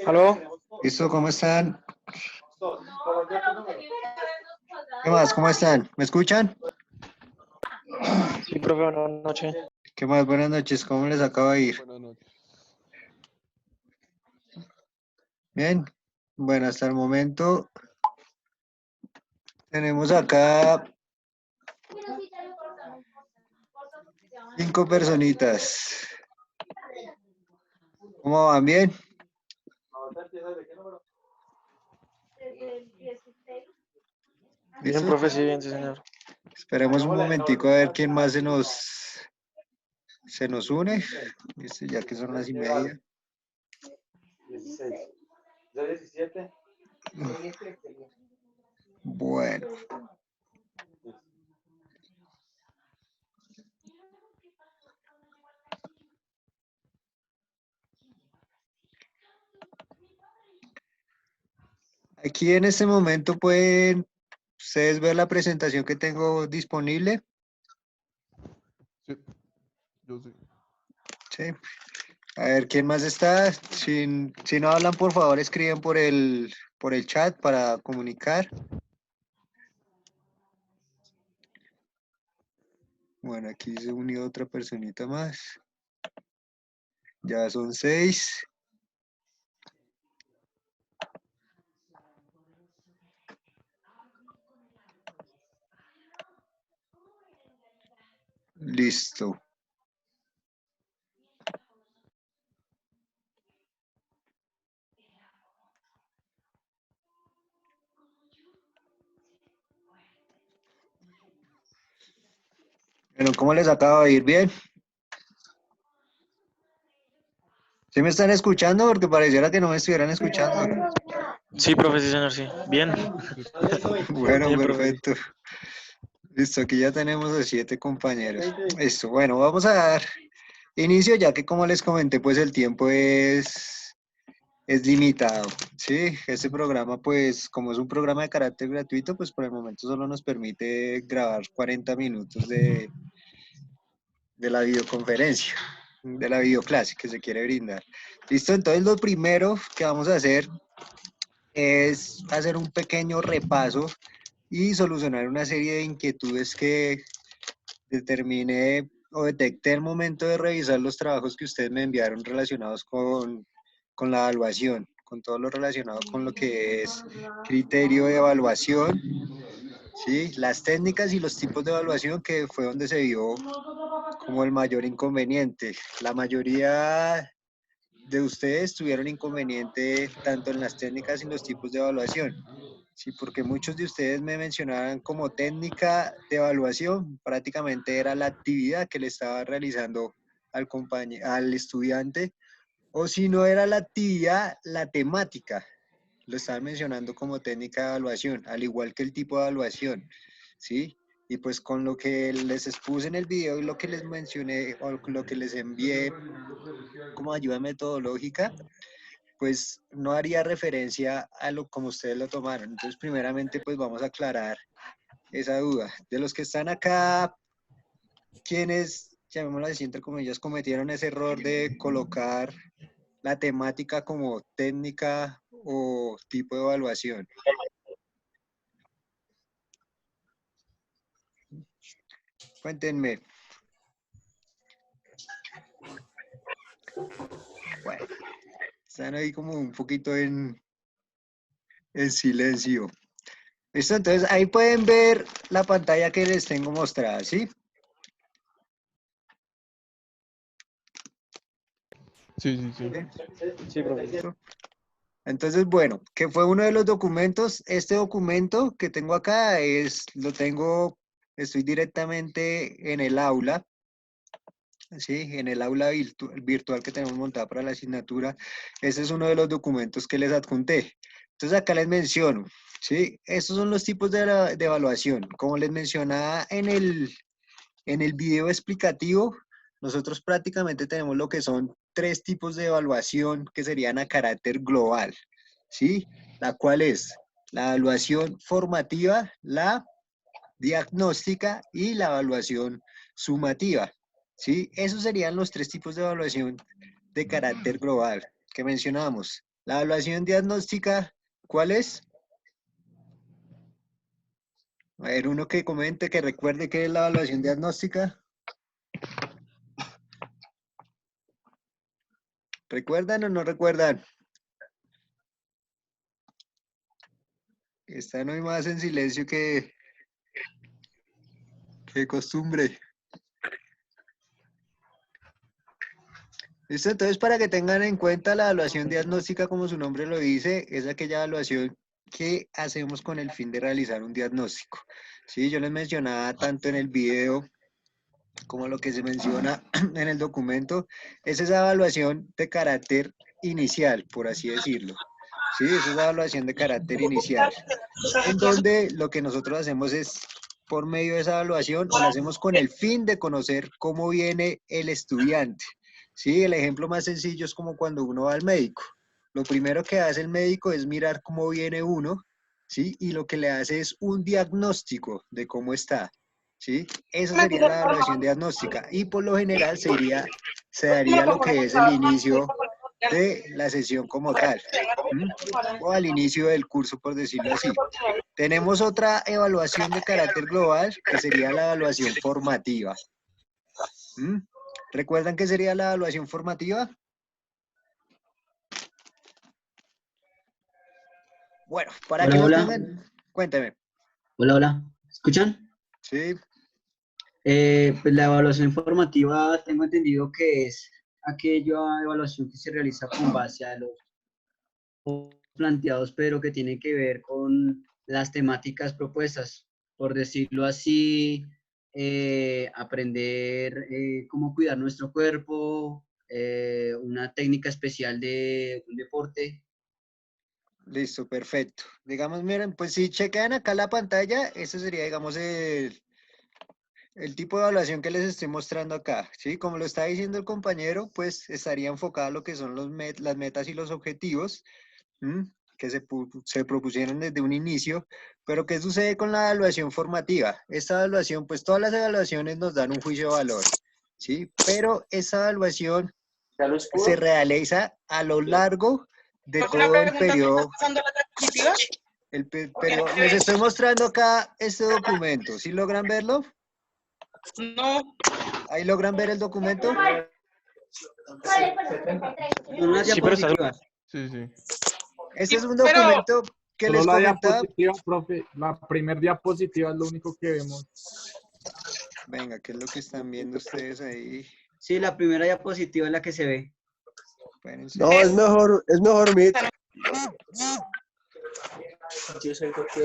¿Aló? ¿Listo? ¿Cómo están? ¿Qué más? ¿Cómo están? ¿Me escuchan? Sí, profe, buenas noches. ¿Qué más? Buenas noches. ¿Cómo les acaba de ir? Buenas noches. Bien. Bueno, hasta el momento tenemos acá 5 personitas. ¿Cómo van? ¿Bien? Bien, ¿Listo? profe, sí, bien, sí, señor. Esperemos un momentico a ver quién más se nos une. Listo, ya que son las 1:30. 16. ¿Ya 17? Bueno. Aquí en este momento pueden ustedes ver la presentación que tengo disponible. Sí, yo sí. Sí. A ver, ¿quién más está? Si no hablan, por favor, escriben por el chat para comunicar. Bueno, aquí se unió otra personita más. Ya son 6. Listo. Bueno, ¿cómo les acaba de ir? ¿Bien? ¿Sí me están escuchando? Porque pareciera que no me estuvieran escuchando. Sí, profe, sí, señor, sí. Bien. Bueno, Bien, profe. perfecto. Listo, aquí ya tenemos a 7 compañeros. Listo, bueno, vamos a dar inicio, ya que como les comenté, pues el tiempo es limitado, ¿sí? Este programa, pues, como es un programa de carácter gratuito, pues por el momento solo nos permite grabar 40 minutos de la videoconferencia, de la videoclase que se quiere brindar. Listo, entonces lo primero que vamos a hacer es hacer un pequeño repaso y solucionar una serie de inquietudes que determiné o detecté el momento de revisar los trabajos que ustedes me enviaron relacionados con la evaluación, con todo lo relacionado con lo que es criterio de evaluación, ¿sí? Las técnicas y los tipos de evaluación, que fue donde se vio como el mayor inconveniente. La mayoría de ustedes tuvieron inconveniente tanto en las técnicas y los tipos de evaluación. Sí, porque muchos de ustedes me mencionaban como técnica de evaluación, prácticamente era la actividad que le estaba realizando al estudiante, o si no era la actividad, la temática. Lo estaban mencionando como técnica de evaluación, al igual que el tipo de evaluación, ¿sí? Y pues con lo que les expuse en el video y lo que les mencioné o lo que les envié como ayuda metodológica, pues no haría referencia a lo como ustedes lo tomaron. Entonces, primeramente, pues vamos a aclarar esa duda. De los que están acá, ¿quiénes, llamémoslo así, entre comillas, cometieron ese error de colocar la temática como técnica o tipo de evaluación? Cuéntenme. Bueno, están ahí como un poquito en silencio. ¿Listo? Entonces, ahí pueden ver la pantalla que les tengo mostrada, ¿sí? Sí, sí, sí. Sí, profe. ¿Listo? Entonces, bueno, ¿qué fue uno de los documentos? Este documento que tengo acá estoy directamente en el aula, ¿sí? En el aula virtual que tenemos montada para la asignatura. Ese es uno de los documentos que les adjunté. Entonces, acá les menciono, ¿sí? Estos son los tipos de evaluación. Como les mencionaba en el video explicativo, nosotros prácticamente tenemos lo que son 3 tipos de evaluación que serían a carácter global, ¿sí? La cual es la evaluación formativa, la diagnóstica y la evaluación sumativa, ¿sí? Esos serían los 3 tipos de evaluación de carácter global que mencionamos. La evaluación diagnóstica, ¿cuál es? A ver, uno que comente, que recuerde qué es la evaluación diagnóstica. ¿Recuerdan o no recuerdan? Están hoy más en silencio que costumbre. ¿Listo? Entonces, para que tengan en cuenta la evaluación diagnóstica, como su nombre lo dice, es aquella evaluación que hacemos con el fin de realizar un diagnóstico. Sí, yo les mencionaba tanto en el video como lo que se menciona en el documento, es esa evaluación de carácter inicial, por así decirlo. Sí, esa es la evaluación de carácter inicial, en donde lo que nosotros hacemos es, por medio de esa evaluación, o la hacemos con el fin de conocer cómo viene el estudiante. Sí, el ejemplo más sencillo es como cuando uno va al médico. Lo primero que hace el médico es mirar cómo viene uno, ¿sí? Y lo que le hace es un diagnóstico de cómo está, ¿sí? Esa sería la evaluación diagnóstica. Y por lo general se daría lo que es el inicio de la sesión como tal, ¿m? O al inicio del curso, por decirlo así. Tenemos otra evaluación de carácter global, que sería la evaluación formativa. ¿M? ¿Recuerdan qué sería la evaluación formativa? Bueno, para Hola, que lo hola. tengan, cuéntame. Hola, hola. ¿Escuchan? Sí, Pues la evaluación formativa tengo entendido que es aquella evaluación que se realiza con base a los planteados, pero que tiene que ver con las temáticas propuestas. Por decirlo así, aprender cómo cuidar nuestro cuerpo, una técnica especial de un deporte. listo, perfecto. Digamos, miren, pues si chequean acá la pantalla, ese sería, digamos, el tipo de evaluación que les estoy mostrando acá, ¿sí? Como lo está diciendo el compañero, pues estaría enfocado a lo que son las metas y los objetivos, ¿m? Que se propusieron desde un inicio, pero ¿qué sucede con la evaluación formativa? Esta evaluación, pues todas las evaluaciones nos dan un juicio de valor, ¿sí? Pero esa evaluación ¿Ya lo se escudo? realiza a lo largo de ¿Alguna todo el pregunta si estás periodo. pasando la diapositiva? Pero les estoy mostrando acá este documento, ¿sí logran verlo? No, ¿Ahí logran ver el documento? Son las Sí, pero está... diapositivas. Sí, sí. Este es un pero documento que Solo les la comentaba. diapositiva, profe, la primer diapositiva es lo único que vemos. Venga, ¿qué es lo que están viendo ustedes ahí? Sí, la primera diapositiva es la que se ve. Espérense. No, es mejor Meet.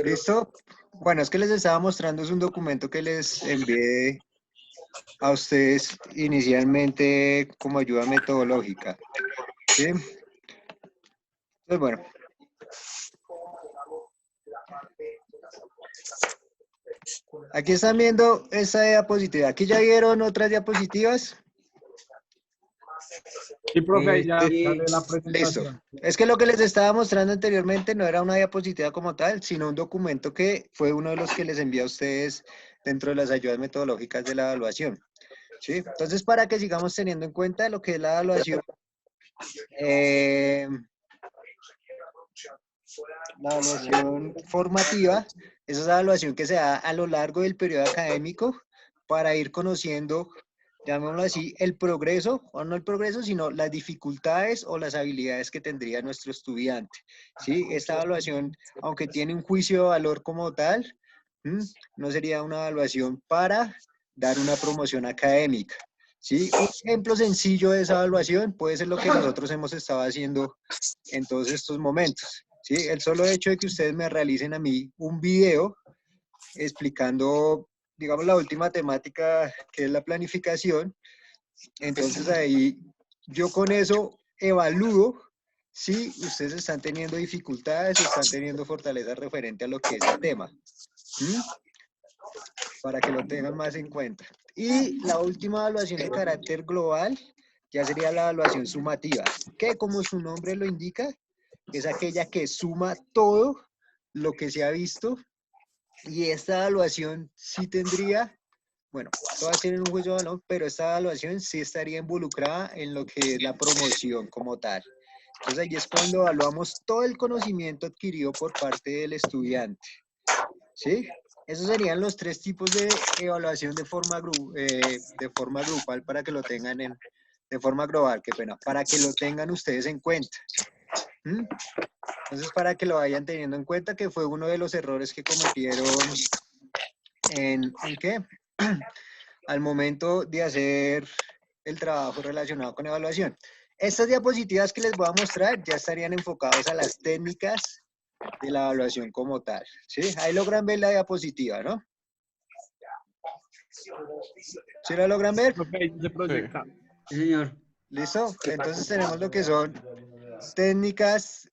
¿Listo? Bueno, es que les estaba mostrando, es un documento que les envié a ustedes inicialmente como ayuda metodológica. ¿Sí? Entonces, bueno. Aquí están viendo esa diapositiva. ¿Aquí ya vieron otras diapositivas? Sí, profe, ya Sí. de la Listo. presentación. Es que lo que les estaba mostrando anteriormente no era una diapositiva como tal, sino un documento que fue uno de los que les envié a ustedes dentro de las ayudas metodológicas de la evaluación. ¿Sí? Entonces, para que sigamos teniendo en cuenta lo que es la evaluación, formativa, esa es la evaluación que se da a lo largo del periodo académico para ir conociendo, llamémoslo así, el progreso, o no el progreso, sino las dificultades o las habilidades que tendría nuestro estudiante. ¿Sí? Esta evaluación, aunque tiene un juicio de valor como tal, no sería una evaluación para dar una promoción académica. ¿Sí? Un ejemplo sencillo de esa evaluación puede ser lo que nosotros hemos estado haciendo en todos estos momentos. ¿Sí? El solo hecho de que ustedes me realicen a mí un video explicando, digamos, la última temática que es la planificación, entonces ahí yo con eso evalúo si ustedes están teniendo dificultades o están teniendo fortalezas referente a lo que es el tema. ¿Mm? Para que lo tengan más en cuenta. Y la última evaluación de carácter global ya sería la evaluación sumativa, que como su nombre lo indica, es aquella que suma todo lo que se ha visto, y esta evaluación sí tendría, bueno, todas tienen un juicio de valor, pero esta evaluación sí estaría involucrada en lo que es la promoción como tal. Entonces ahí es cuando evaluamos todo el conocimiento adquirido por parte del estudiante, ¿sí? Esos serían los 3 tipos de evaluación de forma grupal para que lo tengan de forma global, qué pena, para que lo tengan ustedes en cuenta. ¿Mm? Entonces, para que lo vayan teniendo en cuenta, que fue uno de los errores que cometieron ¿en qué? Al momento de hacer el trabajo relacionado con evaluación. Estas diapositivas que les voy a mostrar ya estarían enfocadas a las técnicas de la evaluación como tal, ¿sí? Ahí logran ver la diapositiva, ¿no? ¿Sí la logran ver? Profe, ahí se proyecta. Sí, señor. ¿Listo? Entonces tenemos lo que son técnicas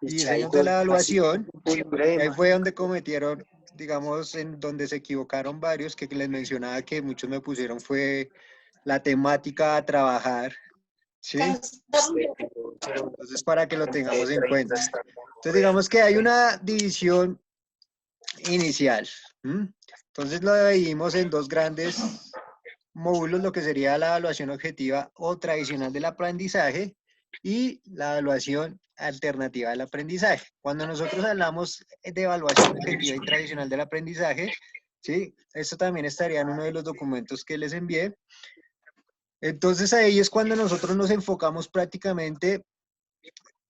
y diseños de la evaluación. Y ahí fue donde cometieron, digamos, en donde se equivocaron varios, que les mencionaba que muchos me pusieron fue la temática a trabajar, ¿sí? Entonces, para que lo tengamos en cuenta. Entonces, digamos que hay una división inicial. ¿Mm? Entonces, lo dividimos en 2 grandes módulos, lo que sería la evaluación objetiva o tradicional del aprendizaje y la evaluación alternativa del aprendizaje. Cuando nosotros hablamos de evaluación objetiva y tradicional del aprendizaje, ¿sí? Esto también estaría en uno de los documentos que les envié. Entonces ahí es cuando nosotros nos enfocamos prácticamente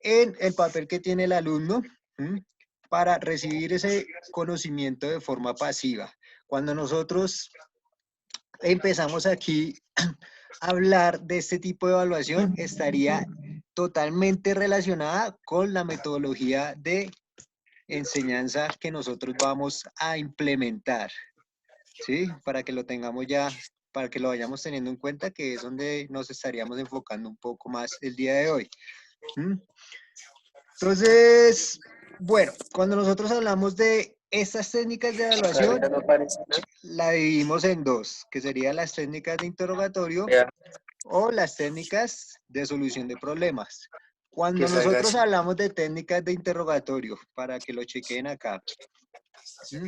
en el papel que tiene el alumno, ¿sí? Para recibir ese conocimiento de forma pasiva. Cuando nosotros empezamos aquí a hablar de este tipo de evaluación, estaría totalmente relacionada con la metodología de enseñanza que nosotros vamos a implementar, ¿sí? Para que lo tengamos ya, para que lo vayamos teniendo en cuenta, que es donde nos estaríamos enfocando un poco más el día de hoy. ¿Mm? Entonces, bueno, cuando nosotros hablamos de estas técnicas de evaluación, la dividimos en 2, que serían las técnicas de interrogatorio o las técnicas de solución de problemas. Cuando nosotros hablamos de técnicas de interrogatorio, para que lo chequen acá, ¿sí?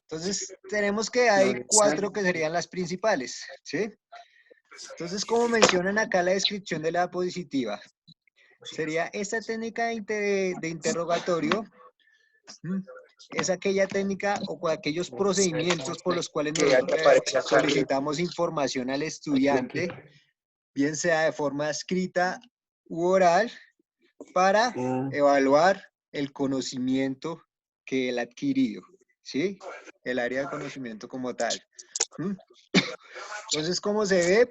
Entonces tenemos que hay 4 que serían las principales, ¿sí? Entonces, como mencionan acá la descripción de la diapositiva, sería esta técnica de interrogatorio, es aquella técnica o aquellos procedimientos por los cuales nosotros solicitamos información al estudiante, bien sea de forma escrita u oral, para evaluar el conocimiento que él ha adquirido, ¿sí? El área de conocimiento como tal. Entonces, como se ve,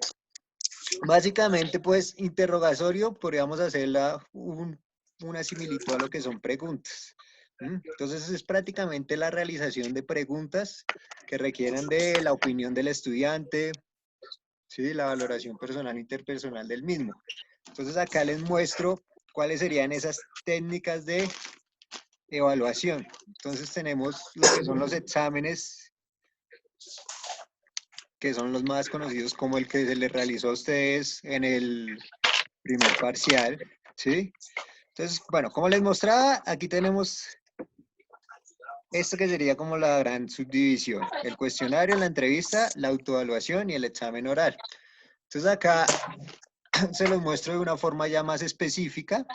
básicamente, pues, interrogatorio, podríamos hacerla una similitud a lo que son preguntas. Entonces, es prácticamente la realización de preguntas que requieran de la opinión del estudiante, ¿sí? La valoración personal e interpersonal del mismo. Entonces, acá les muestro cuáles serían esas técnicas de evaluación. Entonces, tenemos lo que son los exámenes, que son los más conocidos, como el que se les realizó a ustedes en el primer parcial, ¿sí? Entonces, bueno, como les mostraba, aquí tenemos esto que sería como la gran subdivisión: el cuestionario, la entrevista, la autoevaluación y el examen oral. Entonces acá se los muestro de una forma ya más específica,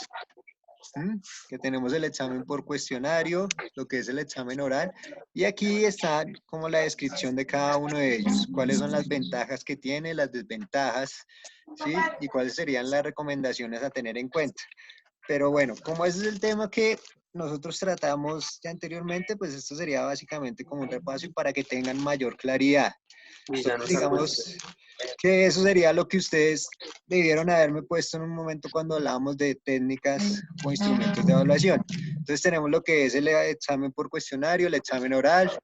que tenemos el examen por cuestionario, lo que es el examen oral, y aquí está como la descripción de cada uno de ellos, cuáles son las ventajas que tiene, las desventajas, ¿sí? Y cuáles serían las recomendaciones a tener en cuenta. Pero bueno, como ese es el tema que nosotros tratamos ya anteriormente, pues esto sería básicamente como un repaso y para que tengan mayor claridad. Entonces, digamos que eso sería lo que ustedes debieron haberme puesto en un momento cuando hablábamos de técnicas o instrumentos de evaluación. Entonces tenemos lo que es el examen por cuestionario, el examen oral,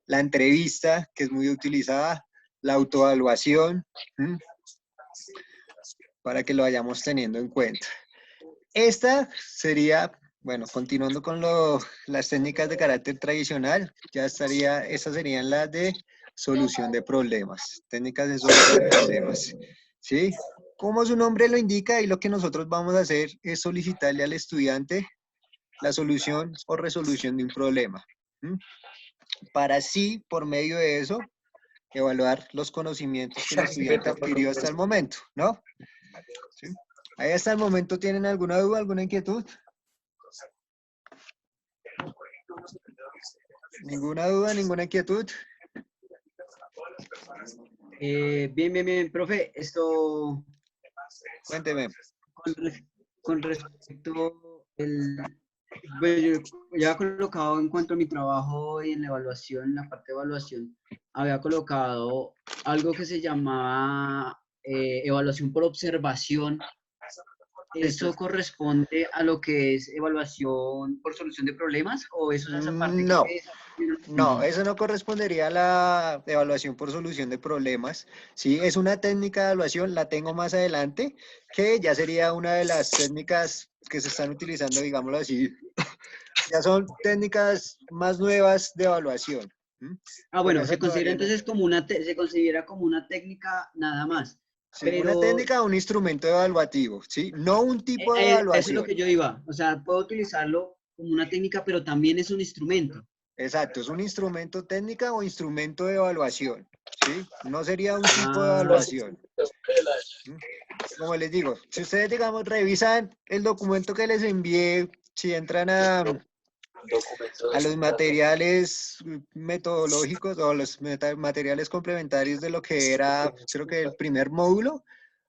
la entrevista, que es muy utilizada, la autoevaluación, para que lo vayamos teniendo en cuenta. Esta sería, bueno, continuando con las técnicas de carácter tradicional, estas serían las de solución de problemas, técnicas de solución de problemas, ¿sí? Como su nombre lo indica, y lo que nosotros vamos a hacer es solicitarle al estudiante la solución o resolución de un problema, ¿m? Para así, por medio de eso, evaluar los conocimientos que el estudiante adquirió hasta el momento, ¿no? ¿Sí? Ahí hasta el momento, ¿tienen alguna duda, alguna inquietud? ¿Ninguna duda, ninguna inquietud? Bien, profe. Esto, Cuénteme. con respecto pues yo ya he colocado en cuanto a mi trabajo y en la evaluación, en la parte de evaluación, había colocado algo que se llamaba evaluación por observación. ¿Eso corresponde a lo que es evaluación por solución de problemas o eso es esa parte No. que No, eso no correspondería a la evaluación por solución de problemas. Sí, es una técnica de evaluación, la tengo más adelante, que ya sería una de las técnicas que se están utilizando, digámoslo así. Ya son técnicas más nuevas de evaluación. Con bueno, esa se considera todavía no. entonces como se considera como una técnica nada más. Sí, una Pero técnica o un instrumento evaluativo, ¿sí? No un tipo de eso es lo evaluación. que yo iba. O sea, puedo utilizarlo como una técnica, pero también es un instrumento. Exacto, es un instrumento técnica o instrumento de evaluación, ¿sí? No sería un tipo de Ah, evaluación. Como les digo, si ustedes, digamos, revisan el documento que les envié, si entran a los materiales metodológicos o los materiales complementarios de lo que era, creo que el primer módulo,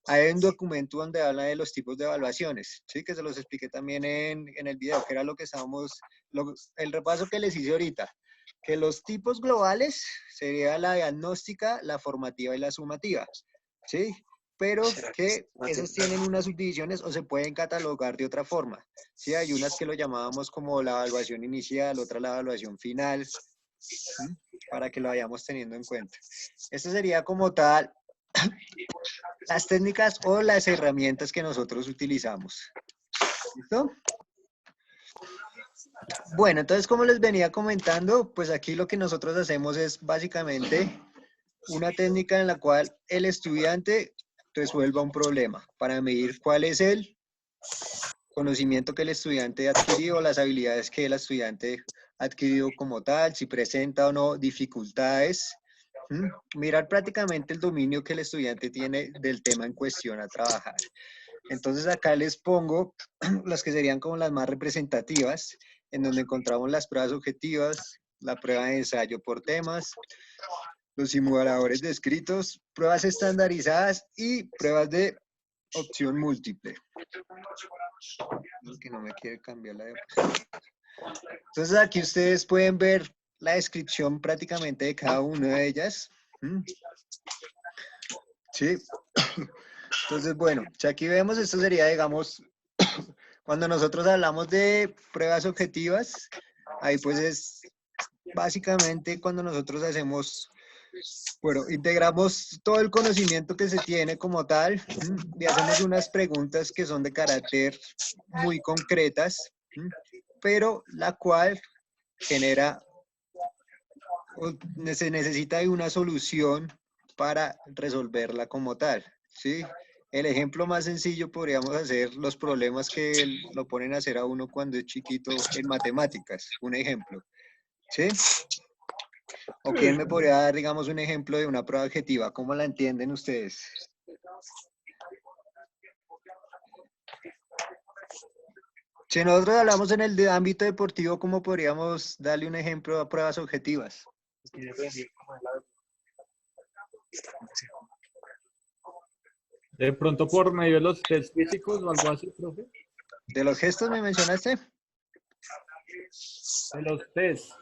hay un documento donde habla de los tipos de evaluaciones, ¿sí? Que se los expliqué también en el video, que era lo que estábamos, el repaso que les hice ahorita, que los tipos globales sería la diagnóstica, la formativa y la sumativa, ¿sí? Pero que esos tienen unas subdivisiones o se pueden catalogar de otra forma. Sí, hay unas que lo llamábamos como la evaluación inicial, otra la evaluación final, ¿sí? Para que lo vayamos teniendo en cuenta. Esto sería como tal las técnicas o las herramientas que nosotros utilizamos. ¿Listo? Bueno, entonces como les venía comentando, pues aquí lo que nosotros hacemos es básicamente una técnica en la cual el estudiante resuelva un problema para medir cuál es el conocimiento que el estudiante ha adquirido, las habilidades que el estudiante ha adquirido como tal, si presenta o no dificultades. Mirar prácticamente el dominio que el estudiante tiene del tema en cuestión a trabajar. Entonces acá les pongo las que serían como las más representativas, en donde encontramos las pruebas objetivas, la prueba de ensayo por temas, los simuladores de escritos, pruebas estandarizadas y pruebas de opción múltiple. Que no me quiere cambiar la diapositiva. Entonces aquí ustedes pueden ver la descripción prácticamente de cada una de ellas. Sí. Entonces, bueno, si aquí vemos, esto sería, digamos, cuando nosotros hablamos de pruebas objetivas, ahí pues es básicamente cuando nosotros hacemos, bueno, integramos todo el conocimiento que se tiene como tal y hacemos unas preguntas que son de carácter muy concretas, pero la cual genera, se necesita de una solución para resolverla como tal, ¿sí? El ejemplo más sencillo podríamos hacer los problemas que lo ponen a hacer a uno cuando es chiquito en matemáticas, un ejemplo, ¿sí? ¿O quién me podría dar, digamos, un ejemplo de una prueba objetiva? ¿Cómo la entienden ustedes? Si nosotros hablamos en el ámbito deportivo, ¿cómo podríamos darle un ejemplo a pruebas objetivas? De pronto por medio de los test físicos o algo así, profe. ¿De los gestos me mencionaste? De los test.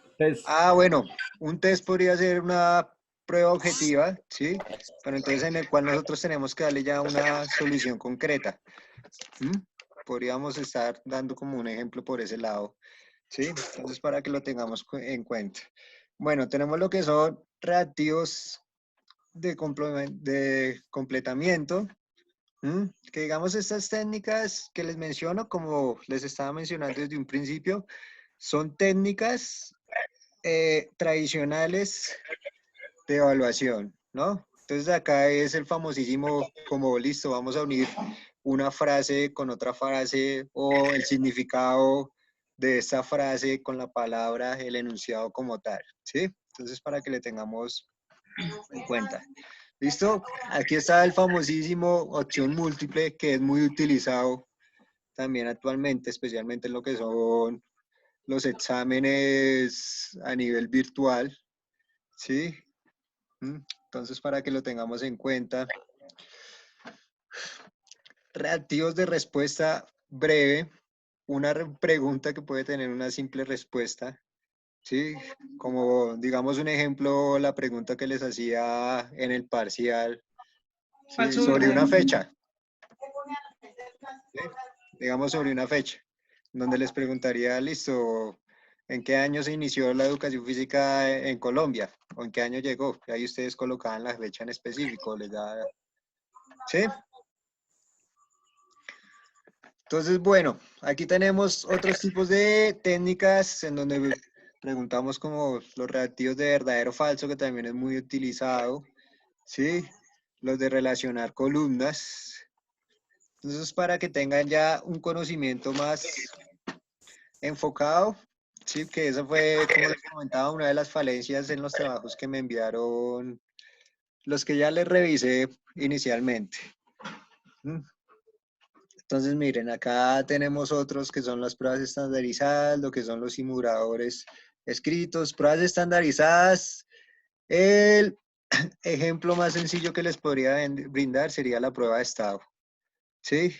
Ah, bueno, un test podría ser una prueba objetiva, ¿sí? Pero entonces en el cual nosotros tenemos que darle ya una solución concreta. Podríamos estar dando como un ejemplo por ese lado, ¿sí? Entonces para que lo tengamos en cuenta. Bueno, tenemos lo que son reactivos de completamiento. Que digamos estas técnicas que les menciono, como les estaba mencionando desde un principio, son técnicas tradicionales de evaluación, ¿no? Entonces acá es el famosísimo, como listo, vamos a unir una frase con otra frase o el significado de esta frase con la palabra, el enunciado como tal, ¿sí? Entonces para que le tengamos en cuenta. ¿Listo? Aquí está el famosísimo opción múltiple que es muy utilizado también actualmente, especialmente en lo que son los exámenes a nivel virtual, ¿sí? Entonces, para que lo tengamos en cuenta. Reactivos de respuesta breve, una pregunta que puede tener una simple respuesta, ¿sí? Como, digamos, un ejemplo, la pregunta que les hacía en el parcial, ¿sí? Sobre una fecha. ¿Sí? Digamos, sobre una fecha, donde les preguntaría, listo, ¿en qué año se inició la educación física en Colombia? ¿O en qué año llegó? Y ahí ustedes colocaban la fecha en específico, les da... ¿Sí? Entonces, bueno, aquí tenemos otros tipos de técnicas en donde preguntamos como los reactivos de verdadero o falso, que también es muy utilizado, ¿sí? Los de relacionar columnas. Entonces, para que tengan ya un conocimiento más enfocado, sí, que esa fue, como les comentaba, una de las falencias en los trabajos que me enviaron, los que ya les revisé inicialmente. Entonces, miren, acá tenemos otros que son las pruebas estandarizadas, lo que son los simuladores escritos, pruebas estandarizadas. El ejemplo más sencillo que les podría brindar sería la prueba de estado, ¿sí?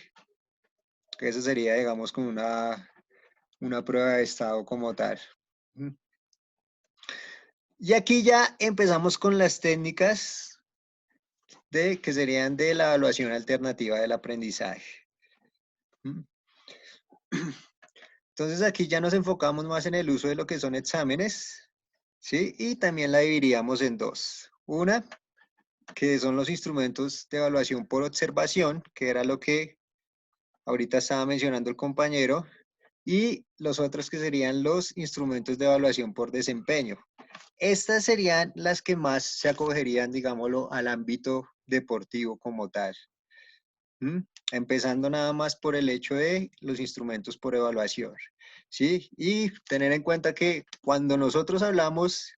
Que eso sería, digamos, como una prueba de estado como tal. Y aquí ya empezamos con las técnicas que serían de la evaluación alternativa del aprendizaje. Entonces aquí ya nos enfocamos más en el uso de lo que son exámenes, ¿sí? Y también la dividiríamos en dos. Una, que son los instrumentos de evaluación por observación, que era lo que ahorita estaba mencionando el compañero, y los otros que serían los instrumentos de evaluación por desempeño. Estas serían las que más se acogerían, digámoslo, al ámbito deportivo como tal. Empezando nada más por el hecho de los instrumentos por evaluación, ¿sí? Y tener en cuenta que cuando nosotros hablamos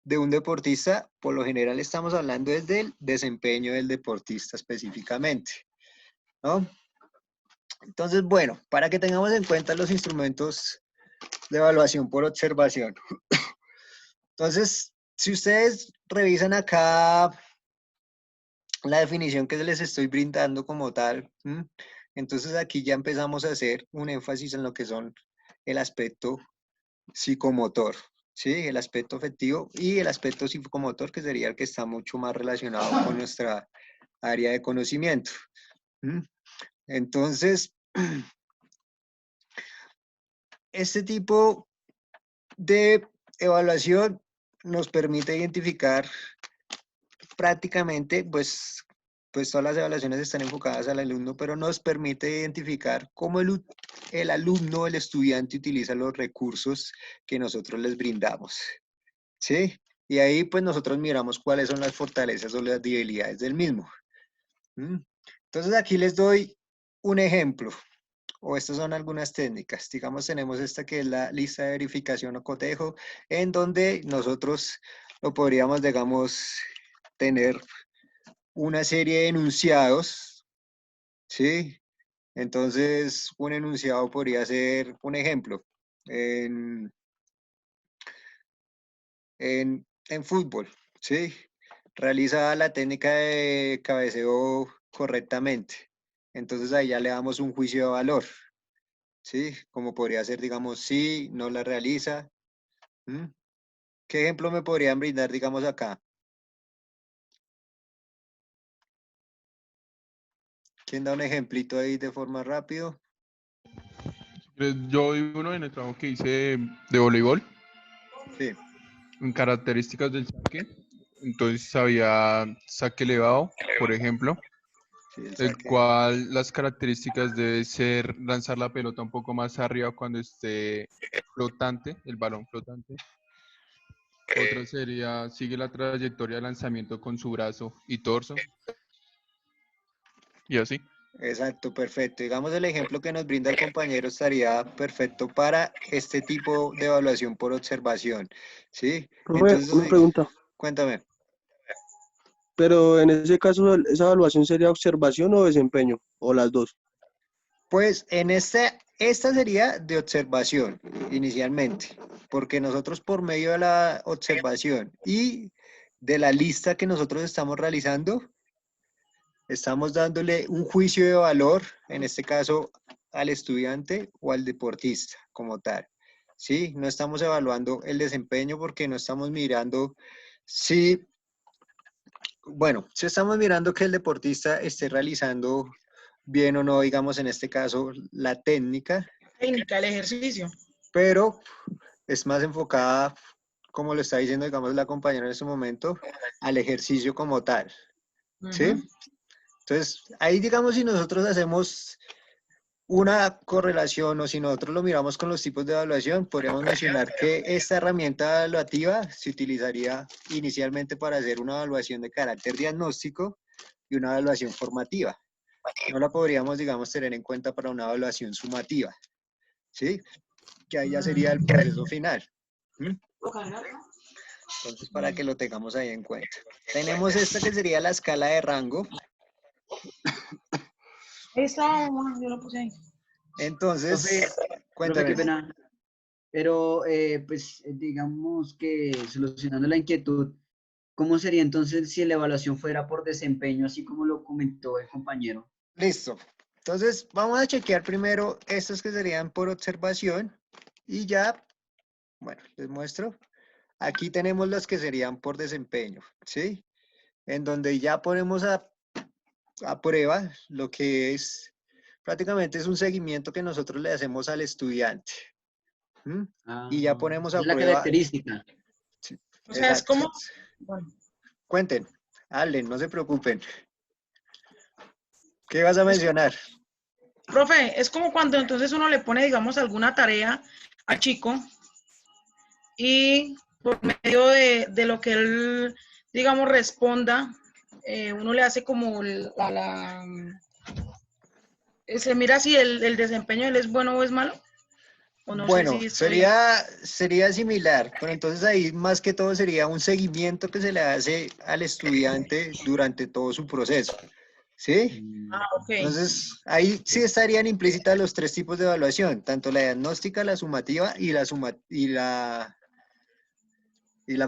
de un deportista, por lo general estamos hablando desde el desempeño del deportista específicamente, ¿no? Entonces, bueno, para que tengamos en cuenta los instrumentos de evaluación por observación. Entonces, si ustedes revisan acá la definición que les estoy brindando como tal, entonces aquí ya empezamos a hacer un énfasis en lo que son el aspecto psicomotor, ¿sí? El aspecto afectivo y el aspecto psicomotor, que sería el que está mucho más relacionado con nuestra área de conocimiento. Entonces, este tipo de evaluación nos permite identificar prácticamente, pues todas las evaluaciones están enfocadas al alumno, pero nos permite identificar cómo el alumno, el estudiante utiliza los recursos que nosotros les brindamos, ¿sí? Y ahí pues nosotros miramos cuáles son las fortalezas o las debilidades del mismo. Entonces aquí les doy un ejemplo, o estas son algunas técnicas. Digamos, tenemos esta que es la lista de verificación o cotejo, en donde nosotros lo podríamos, digamos, tener una serie de enunciados, ¿sí? Entonces, un enunciado podría ser, un ejemplo, en fútbol, ¿sí? Realiza la técnica de cabeceo correctamente. Entonces ahí ya le damos un juicio de valor, ¿sí? Como podría ser, digamos, sí, no la realiza. ¿Qué ejemplo me podrían brindar, digamos, acá? ¿Quién da un ejemplito ahí de forma rápido? Yo vi uno en el trabajo que hice de voleibol, Sí, en características del saque. Entonces había saque elevado, por ejemplo, Sí, el El saque. cual las características debe ser lanzar la pelota un poco más arriba cuando esté flotante, el balón flotante. Otra sería, sigue la trayectoria de lanzamiento con su brazo y torso. Y así. Exacto, perfecto. Digamos el ejemplo que nos brinda el compañero estaría perfecto para este tipo de evaluación por observación. ¿Sí? Profe, Entonces, una pregunta. cuéntame. Pero en ese caso, ¿esa evaluación sería observación o desempeño? ¿O las dos? Pues en esta sería de observación inicialmente, porque nosotros por medio de la observación y de la lista que nosotros estamos realizando, estamos dándole un juicio de valor, en este caso al estudiante o al deportista como tal. ¿Sí? No estamos evaluando el desempeño porque no estamos mirando si, bueno, si estamos mirando que el deportista esté realizando bien o no, digamos en este caso, la técnica, Técnica, el ejercicio. pero es más enfocada, como lo está diciendo, digamos, la compañera en este momento, al ejercicio como tal. ¿Sí? Ujú. Entonces, ahí digamos, si nosotros hacemos una correlación o si nosotros lo miramos con los tipos de evaluación, podríamos mencionar que esta herramienta evaluativa se utilizaría inicialmente para hacer una evaluación de carácter diagnóstico y una evaluación formativa. No la podríamos, digamos, tener en cuenta para una evaluación sumativa, ¿sí? Que ahí ya sería el proceso final. ¿Mm? Entonces, para que lo tengamos ahí en cuenta. Tenemos esta que sería la escala de rango. Esa, yo lo puse ahí. Entonces, Profe, cuéntame. qué pena. Pero, pues, digamos que solucionando la inquietud, ¿cómo sería entonces si la evaluación fuera por desempeño, así como lo comentó el compañero? Listo. Entonces, vamos a chequear primero estos que serían por observación y ya, bueno, les muestro. Aquí tenemos los que serían por desempeño, ¿sí? En donde ya ponemos a prueba lo que es, prácticamente es un seguimiento que nosotros le hacemos al estudiante. ¿Mm? Y ya ponemos a Es la prueba, característica. sí, O sea, es exacto. como, bueno, Cuenten, hablen, no se preocupen. ¿Qué vas a es como, mencionar? profe, es como cuando entonces uno le pone, digamos, alguna tarea al chico y por medio de lo que él, digamos, responda, uno le hace como se mira si el desempeño de él es bueno o es malo. O no sé Bueno, si estoy... sería similar, pero entonces ahí más que todo sería un seguimiento que se le hace al estudiante durante todo su proceso, ¿sí? Ah, ok. Entonces ahí sí estarían implícitas los tres tipos de evaluación, tanto la diagnóstica, la sumativa y la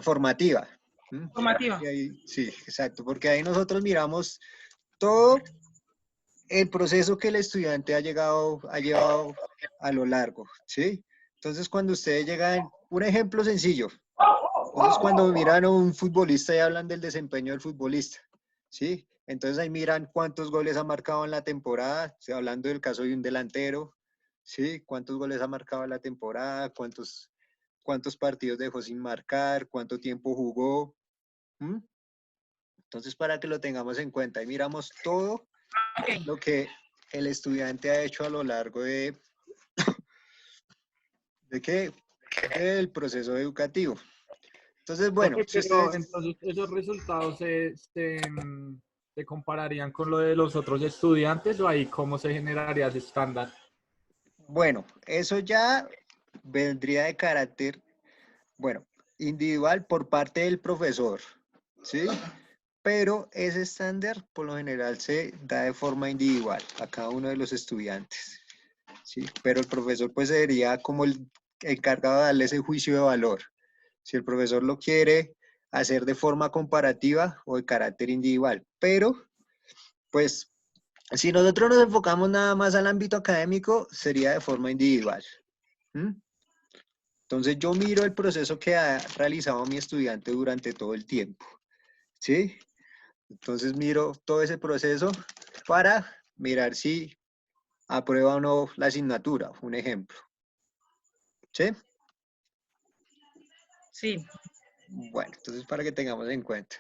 formativa. ¿Mm? Formativa. Y ahí, sí, exacto, porque ahí nosotros miramos todo el proceso que el estudiante ha llevado a lo largo, ¿sí? Entonces, cuando ustedes llegan, un ejemplo sencillo, entonces cuando miran a un futbolista y hablan del desempeño del futbolista, ¿sí? Entonces ahí miran cuántos goles ha marcado en la temporada, estoy hablando del caso de un delantero, ¿sí? Cuántos goles ha marcado en la temporada, cuántos partidos dejó sin marcar, cuánto tiempo jugó. ¿Mm? Entonces, para que lo tengamos en cuenta, y miramos todo Ok. lo que el estudiante ha hecho a lo largo ¿de qué? Del proceso educativo. Entonces, bueno, Profe, si pero ustedes, entonces esos resultados se compararían con lo de los otros estudiantes o ahí cómo se generaría ese estándar. bueno, eso ya vendría de carácter, bueno, individual por parte del profesor, ¿sí? Pero ese estándar por lo general se da de forma individual a cada uno de los estudiantes, ¿sí? Pero el profesor pues sería como el encargado de darle ese juicio de valor. Si el profesor lo quiere hacer de forma comparativa o de carácter individual, pero pues si nosotros nos enfocamos nada más al ámbito académico, sería de forma individual. ¿Mm? Entonces yo miro el proceso que ha realizado mi estudiante durante todo el tiempo, ¿sí? Entonces miro todo ese proceso para mirar si aprueba o no la asignatura, un ejemplo, ¿sí? Sí. Bueno, entonces para que tengamos en cuenta.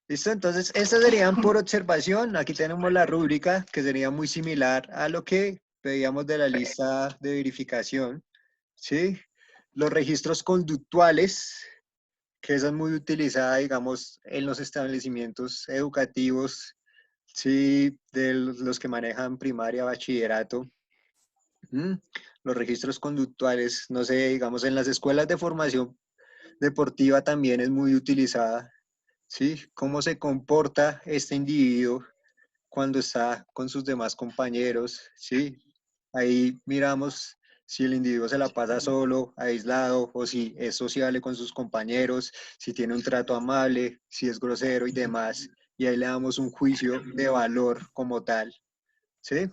¿Listo? Entonces, estas serían por observación. Aquí tenemos la rúbrica, que sería muy similar a lo que pedíamos de la lista de verificación, ¿sí? Los registros conductuales, que esa es muy utilizada, digamos, en los establecimientos educativos, ¿sí? De los que manejan primaria, bachillerato. Los registros conductuales, no sé, digamos, en las escuelas de formación deportiva también es muy utilizada, ¿sí? Cómo se comporta este individuo cuando está con sus demás compañeros, ¿sí? Ahí miramos si el individuo se la pasa solo, aislado, o si es sociable con sus compañeros, si tiene un trato amable, si es grosero y demás. Y ahí le damos un juicio de valor como tal, ¿sí?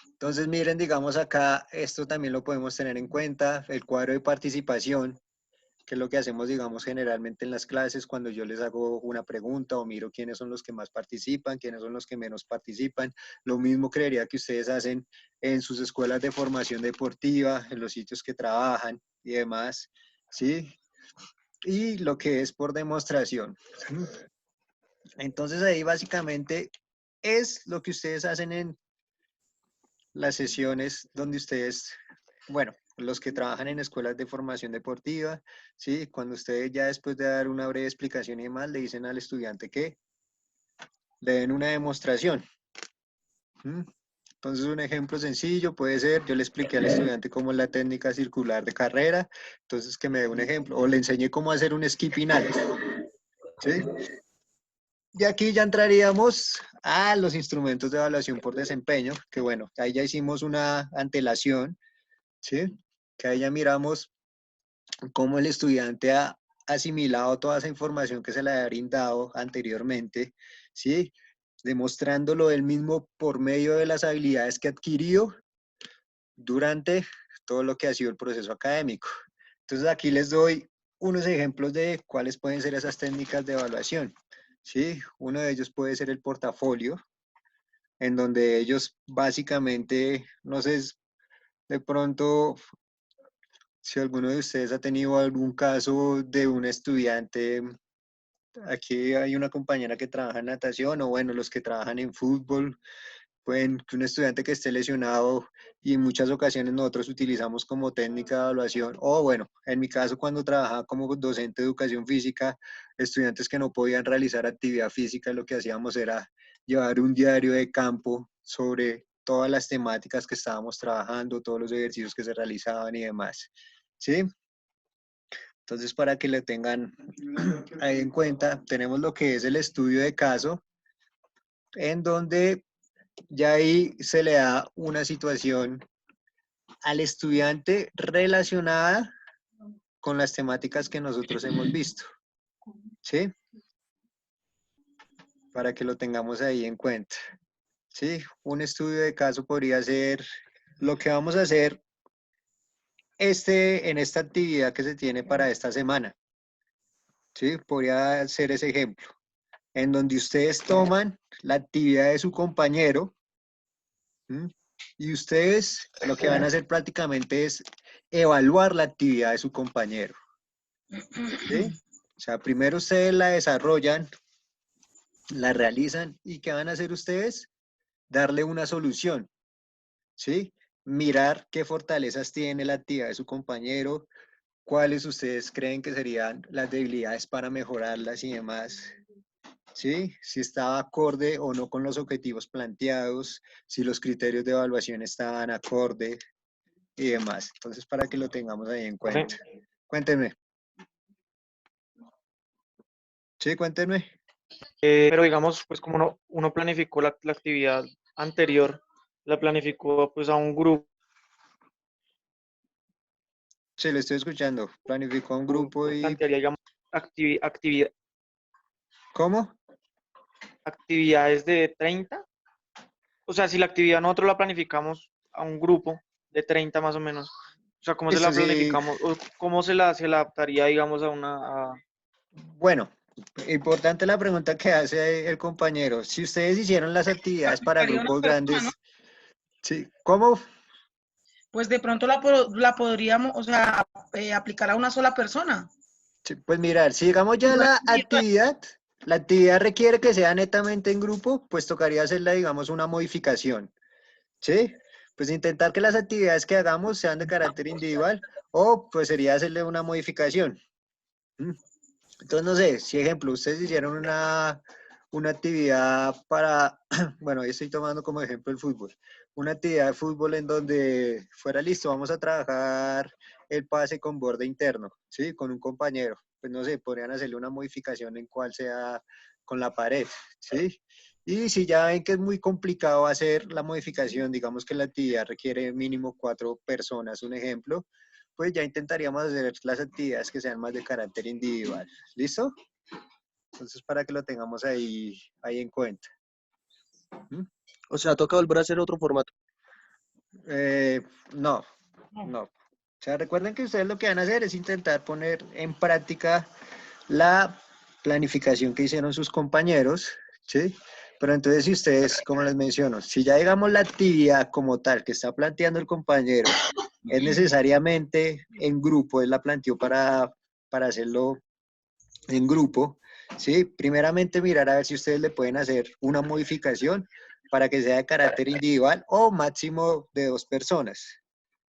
Entonces, miren, digamos acá, esto también lo podemos tener en cuenta, el cuadro de participación, que es lo que hacemos, digamos, generalmente en las clases cuando yo les hago una pregunta o miro quiénes son los que más participan, quiénes son los que menos participan. Lo mismo creería que ustedes hacen en sus escuelas de formación deportiva, en los sitios que trabajan y demás, ¿sí? Y lo que es por demostración. Entonces ahí básicamente es lo que ustedes hacen en las sesiones donde ustedes, bueno, los que trabajan en escuelas de formación deportiva, ¿sí? Cuando ustedes ya después de dar una breve explicación y demás, le dicen al estudiante que le den una demostración. Entonces un ejemplo sencillo puede ser, yo le expliqué al estudiante cómo es la técnica circular de carrera, entonces que me dé un ejemplo, o le enseñé cómo hacer un skipping alto, ¿sí? Y aquí ya entraríamos a los instrumentos de evaluación por desempeño, que bueno, ahí ya hicimos una antelación, ¿sí? Que ahí ya miramos cómo el estudiante ha asimilado toda esa información que se le ha brindado anteriormente, ¿sí? Demostrándolo él mismo por medio de las habilidades que adquirió durante todo lo que ha sido el proceso académico. Entonces aquí les doy unos ejemplos de cuáles pueden ser esas técnicas de evaluación, ¿sí? Uno de ellos puede ser el portafolio, en donde ellos básicamente, no sé, de pronto si alguno de ustedes ha tenido algún caso de un estudiante, aquí hay una compañera que trabaja en natación, o bueno, los que trabajan en fútbol, pueden que un estudiante que esté lesionado y en muchas ocasiones nosotros utilizamos como técnica de evaluación, o bueno, en mi caso cuando trabajaba como docente de educación física, estudiantes que no podían realizar actividad física, lo que hacíamos era llevar un diario de campo sobre todas las temáticas que estábamos trabajando, todos los ejercicios que se realizaban y demás. ¿Sí? Entonces, para que lo tengan ahí en cuenta, tenemos lo que es el estudio de caso, en donde ya ahí se le da una situación al estudiante relacionada con las temáticas que nosotros hemos visto. ¿Sí? Para que lo tengamos ahí en cuenta. ¿Sí? Un estudio de caso podría ser lo que vamos a hacer en esta actividad que se tiene para esta semana. ¿Sí? Podría ser ese ejemplo, en donde ustedes toman la actividad de su compañero, ¿sí? Y ustedes lo que van a hacer prácticamente es evaluar la actividad de su compañero. ¿Sí? O sea, primero ustedes la desarrollan, la realizan, y ¿qué van a hacer ustedes? Darle una solución, ¿sí? Mirar qué fortalezas tiene la actividad de su compañero, cuáles ustedes creen que serían las debilidades para mejorarlas y demás, ¿sí? Si estaba acorde o no con los objetivos planteados, si los criterios de evaluación estaban acorde y demás. Entonces, para que lo tengamos ahí en cuenta. Cuéntenme. Sí, cuéntenme. Pero digamos, pues como uno planificó la actividad anterior, la planificó pues a un grupo, Sí, le estoy escuchando. Planificó un grupo y... plantearía, digamos, ¿Cómo? actividades de 30. O sea, si la actividad nosotros la planificamos a un grupo de 30 más o menos, o sea, ¿cómo se Listo, la sí. planificamos? ¿O cómo se la adaptaría, digamos, a una... Bueno, importante la pregunta que hace el compañero. Si ustedes hicieron las actividades para Haría una grupos persona, ¿no? grandes, ¿sí? ¿Cómo? Pues de pronto la podríamos, o sea, aplicar a una sola persona. Sí, pues mirar, si digamos ya la actividad la actividad requiere que sea netamente en grupo, pues tocaría hacerle, digamos, una modificación, ¿sí? Pues intentar que las actividades que hagamos sean de carácter individual o pues sería hacerle una modificación. ¿Mm? Entonces, no sé, si ejemplo, ustedes hicieron una actividad para, bueno, hoy estoy tomando como ejemplo el fútbol, una actividad de fútbol en donde fuera listo, vamos a trabajar el pase con borde interno, ¿sí? Con un compañero. Pues no sé, podrían hacerle una modificación en cual sea con la pared, ¿sí? Y si ya ven que es muy complicado hacer la modificación, digamos que la actividad requiere mínimo 4 personas, un ejemplo, pues ya intentaríamos hacer las actividades que sean más de carácter individual. ¿Listo? Entonces, para que lo tengamos ahí en cuenta. ¿Mm? O sea, toca volver a hacer otro formato. No. O sea, recuerden que ustedes lo que van a hacer es intentar poner en práctica la planificación que hicieron sus compañeros, ¿sí? Pero entonces, si ustedes, como les menciono, si ya digamos la actividad como tal que está planteando el compañero es necesariamente en grupo, él la planteó para hacerlo en grupo, ¿sí? Primeramente mirar a ver si ustedes le pueden hacer una modificación para que sea de carácter individual o máximo de 2 personas,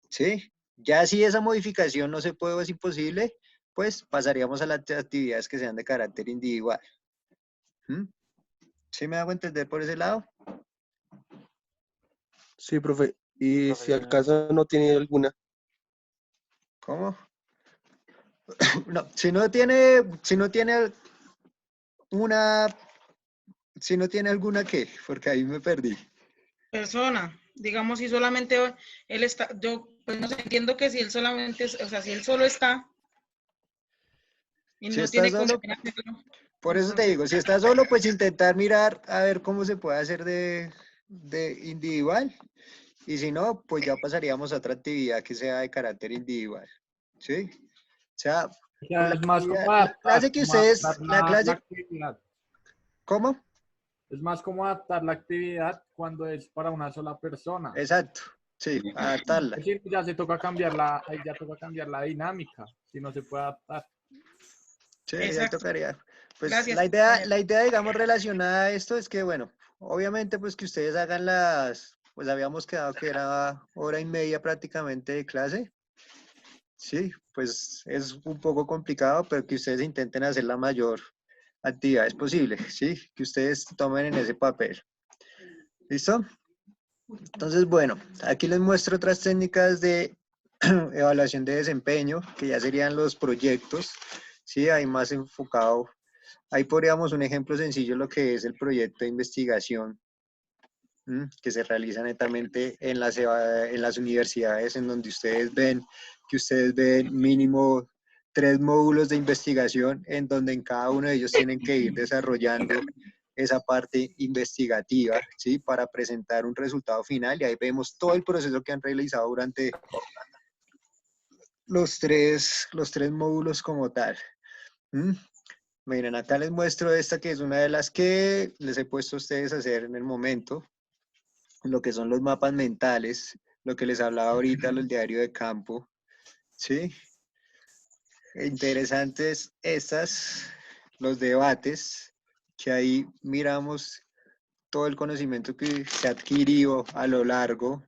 ¿sí? Ya si esa modificación no se puede o es imposible, pues pasaríamos a las actividades que sean de carácter individual. ¿Mm? ¿Sí me hago entender por ese lado? Sí, profe. Y Profe, si sí, al caso no tiene alguna. ¿Cómo? No, si no tiene una, si no tiene alguna qué, porque ahí me perdí. Persona, digamos, si solamente él está, yo pues no sé, entiendo que si él solamente, o sea, si él solo está y Si no está tiene con solo, quién hacerlo, por eso te entonces, digo, si está solo, pues intentar mirar a ver cómo se puede hacer de individual. Y si no, pues ya pasaríamos a otra actividad que sea de carácter individual. ¿Sí? O sea, O sea, la es más actividad, como la adaptar, clase que ustedes, la la clase, actividad. ¿cómo? Es más como adaptar la actividad cuando es para una sola persona. Exacto, sí, adaptarla. Es decir, ya se toca cambiar ahí ya toca cambiar la dinámica, si no se puede adaptar. Sí, ahí exacto, tocaría. Pues gracias. la idea, digamos, relacionada a esto es que, bueno, obviamente, pues que ustedes hagan pues habíamos quedado que era hora y media prácticamente de clase. Sí, pues es un poco complicado, pero que ustedes intenten hacer la mayor actividades posible, ¿sí? Que ustedes tomen en ese papel. ¿Listo? Entonces, bueno, aquí les muestro otras técnicas de evaluación de desempeño, que ya serían los proyectos, ¿sí? Ahí más enfocado. Ahí podríamos un ejemplo sencillo, lo que es el proyecto de investigación, que se realiza netamente en las universidades, en donde ustedes ven mínimo 3 módulos de investigación, en donde en cada uno de ellos tienen que ir desarrollando esa parte investigativa, ¿sí? Para presentar un resultado final, y ahí vemos todo el proceso que han realizado durante los tres módulos como tal. Miren, acá les muestro esta, que es una de las que les he puesto a ustedes a hacer en el momento, lo que son los mapas mentales, lo que les hablaba ahorita, el diario de campo, ¿sí? Interesantes los debates, que ahí miramos todo el conocimiento que se adquirió a lo largo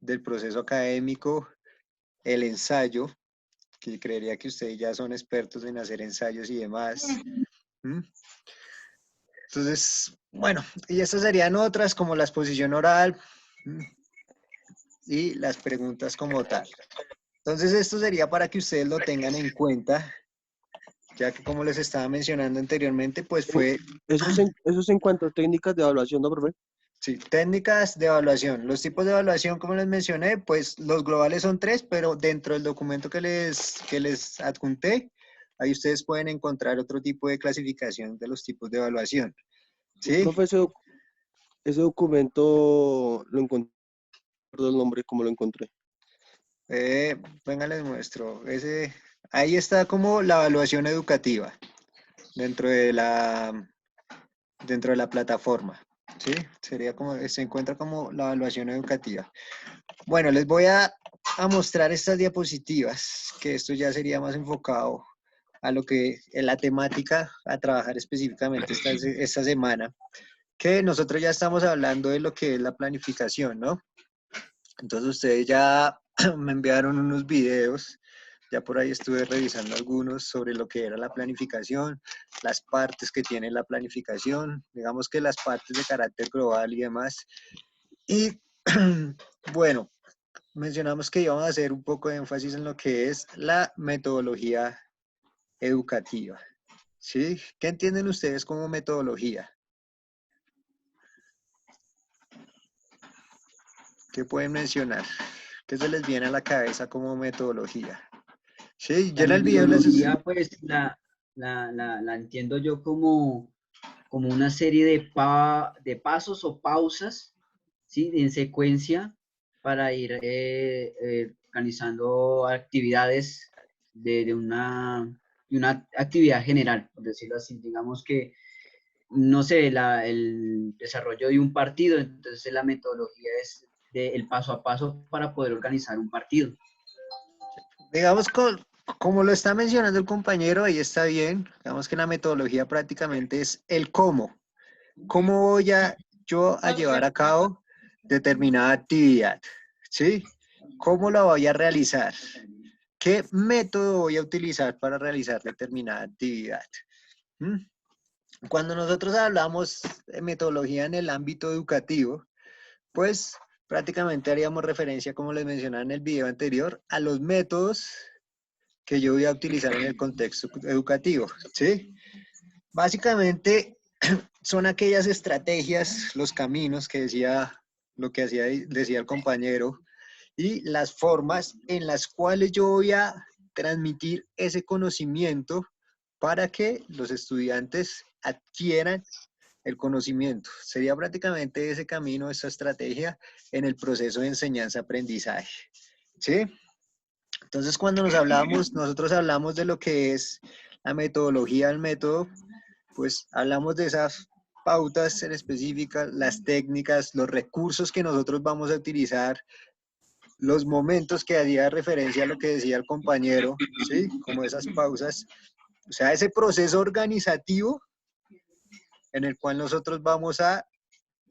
del proceso académico, el ensayo, que creería que ustedes ya son expertos en hacer ensayos y demás. Entonces, bueno, y estas serían otras como la exposición oral y las preguntas como tal. Entonces, esto sería para que ustedes lo tengan en cuenta, ya que como les estaba mencionando anteriormente, pues fue, Eso es en cuanto a técnicas de evaluación, ¿no, profe? sí, técnicas de evaluación. Los tipos de evaluación, como les mencioné, pues los globales son 3, pero dentro del documento que les adjunté, ahí ustedes pueden encontrar otro tipo de clasificación de los tipos de evaluación. ¿Sí? Profe, ese documento lo encontré, el nombre, ¿cómo lo encontré? Venga, les muestro. Ahí está como la evaluación educativa dentro de la plataforma. ¿Sí? Sería como, se encuentra como la evaluación educativa. Bueno, les voy a mostrar estas diapositivas, que esto ya sería más enfocado a lo que es la temática a trabajar específicamente esta semana, que nosotros ya estamos hablando de lo que es la planificación, ¿no? Entonces ustedes ya me enviaron unos videos, ya por ahí estuve revisando algunos sobre lo que era la planificación, las partes que tiene la planificación, digamos que las partes de carácter global y demás. Y bueno, mencionamos que íbamos a hacer un poco de énfasis en lo que es la metodología educativa, ¿sí? ¿Qué entienden ustedes como metodología? ¿Qué pueden mencionar? ¿Qué se les viene a la cabeza como metodología? Sí, yo La en el video les... metodología, pues, la entiendo yo como una serie de pasos o pausas, ¿sí? En secuencia para ir organizando actividades de una actividad general, por decirlo así. Digamos que, no sé, el desarrollo de un partido, entonces la metodología es el paso a paso para poder organizar un partido. Digamos, como lo está mencionando el compañero, ahí está bien. Digamos que la metodología prácticamente es el cómo. ¿Cómo voy yo a llevar a cabo determinada actividad? ¿Sí? ¿Cómo la voy a realizar? ¿Qué método voy a utilizar para realizar determinada actividad? ¿Mm? Cuando nosotros hablamos de metodología en el ámbito educativo, pues prácticamente haríamos referencia, como les mencionaba en el video anterior, a los métodos que yo voy a utilizar en el contexto educativo, ¿sí? Básicamente son aquellas estrategias, los caminos que decía, decía el compañero, y las formas en las cuales yo voy a transmitir ese conocimiento para que los estudiantes adquieran el conocimiento. Sería prácticamente ese camino, esa estrategia en el proceso de enseñanza-aprendizaje, ¿sí? Entonces, cuando nosotros hablamos de lo que es la metodología del método, pues hablamos de esas pautas en específicas, las técnicas, los recursos que nosotros vamos a utilizar, los momentos que hacía referencia a lo que decía el compañero, ¿sí? Como esas pausas, o sea, ese proceso organizativo en el cual nosotros vamos a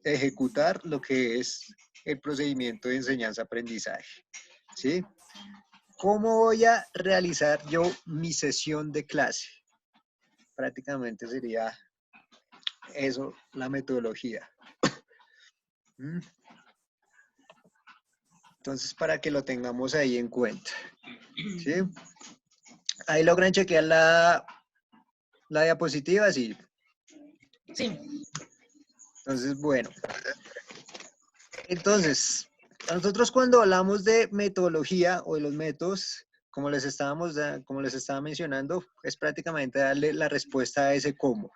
ejecutar lo que es el procedimiento de enseñanza-aprendizaje, ¿sí? ¿Cómo voy a realizar yo mi sesión de clase? Prácticamente sería eso, la metodología. Entonces, para que lo tengamos ahí en cuenta, ¿sí? Ahí logran chequear la diapositiva, sí. Sí. Entonces, bueno. Entonces, nosotros cuando hablamos de metodología o de los métodos, como les estaba mencionando, es prácticamente darle la respuesta a ese cómo.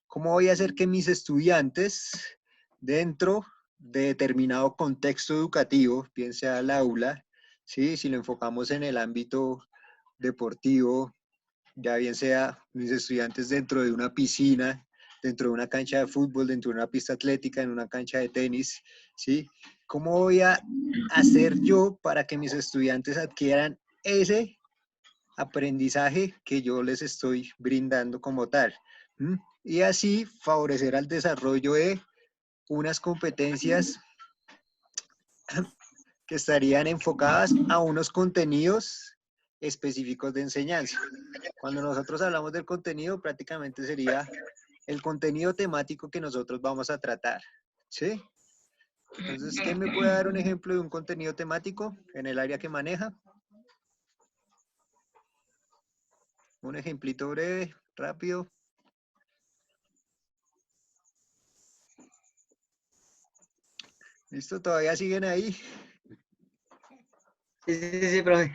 ¿Cómo voy a hacer que mis estudiantes, dentro de determinado contexto educativo, bien sea el aula, ¿sí? Si lo enfocamos en el ámbito deportivo, ya bien sea mis estudiantes dentro de una piscina, dentro de una cancha de fútbol, dentro de una pista atlética, en una cancha de tenis, ¿sí? ¿Cómo voy a hacer yo para que mis estudiantes adquieran ese aprendizaje que yo les estoy brindando como tal? ¿Mm? Y así favorecer al desarrollo de unas competencias que estarían enfocadas a unos contenidos específicos de enseñanza. Cuando nosotros hablamos del contenido, prácticamente sería el contenido temático que nosotros vamos a tratar, ¿sí? Entonces, ¿quién me puede dar un ejemplo de un contenido temático en el área que maneja? Un ejemplito breve, rápido. ¿Listo? ¿Todavía siguen ahí? Sí, profe.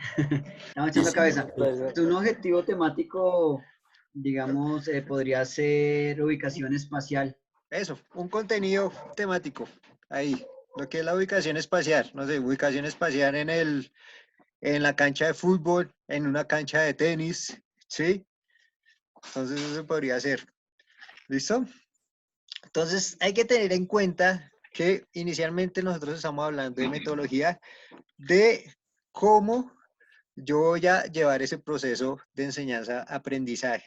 Estamos echando cabeza. Un objetivo temático, digamos, podría ser ubicación espacial. Eso, un contenido temático. Ahí, lo que es la ubicación espacial. No sé, ubicación espacial en la cancha de fútbol, en una cancha de tenis, ¿sí? Entonces eso podría ser. ¿Listo? Entonces hay que tener en cuenta que inicialmente nosotros estamos hablando de metodología, de cómo yo voy a llevar ese proceso de enseñanza-aprendizaje.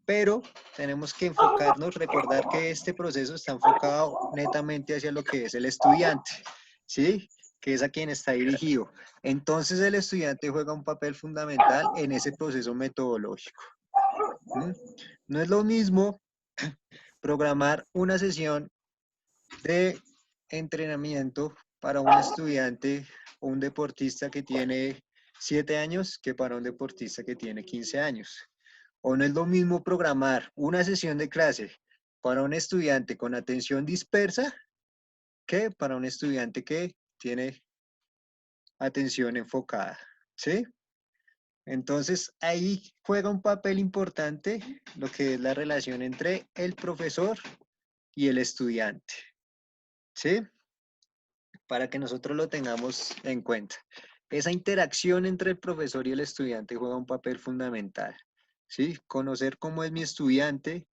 Pero tenemos que enfocarnos, recordar que este proceso está enfocado netamente hacia lo que es el estudiante, ¿sí? Que es a quien está dirigido. Entonces el estudiante juega un papel fundamental en ese proceso metodológico. No es lo mismo programar una sesión de entrenamiento para un estudiante o un deportista que tiene 7 años que para un deportista que tiene 15 años. O no es lo mismo programar una sesión de clase para un estudiante con atención dispersa que para un estudiante que tiene atención enfocada, ¿sí? Entonces, ahí juega un papel importante lo que es la relación entre el profesor y el estudiante, ¿sí? Para que nosotros lo tengamos en cuenta. Esa interacción entre el profesor y el estudiante juega un papel fundamental, ¿sí? Conocer cómo es mi estudiante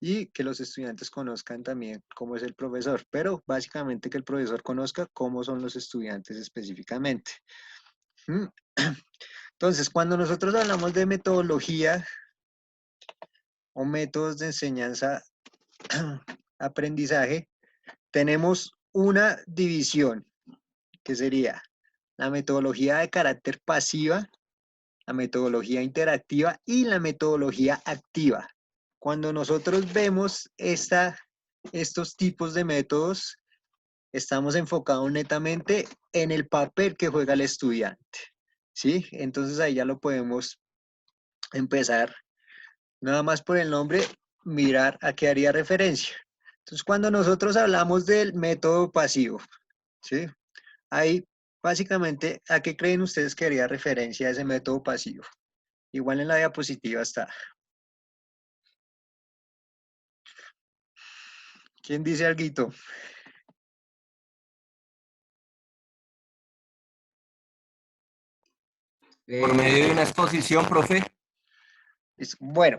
y que los estudiantes conozcan también cómo es el profesor, pero básicamente que el profesor conozca cómo son los estudiantes específicamente. Entonces, cuando nosotros hablamos de metodología o métodos de enseñanza, aprendizaje, tenemos una división que sería la metodología de carácter pasiva, la metodología interactiva y la metodología activa. Cuando nosotros vemos estos tipos de métodos, estamos enfocados netamente en el papel que juega el estudiante, ¿sí? Entonces ahí ya lo podemos empezar, nada más por el nombre, mirar a qué haría referencia. Entonces, cuando nosotros hablamos del método pasivo, ¿sí? Ahí, básicamente, ¿a qué creen ustedes que haría referencia ese método pasivo? Igual en la diapositiva está. ¿Quién dice alguito? Por medio de una exposición, profe. Bueno,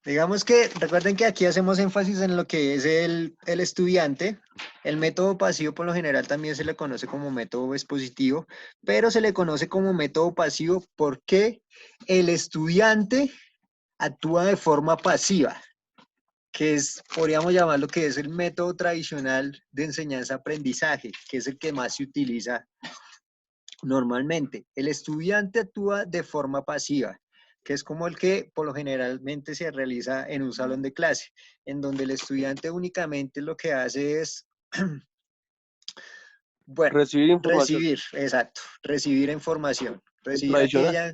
digamos que recuerden que aquí hacemos énfasis en lo que es el estudiante. El método pasivo por lo general también se le conoce como método expositivo, pero se le conoce como método pasivo porque el estudiante actúa de forma pasiva, que es, podríamos llamarlo que es el método tradicional de enseñanza-aprendizaje, que es el que más se utiliza normalmente. El estudiante actúa de forma pasiva, que es como el que por lo generalmente se realiza en un salón de clase, en donde el estudiante únicamente lo que hace es, bueno, Recibir información. recibir información, recibir Tradicional. aquella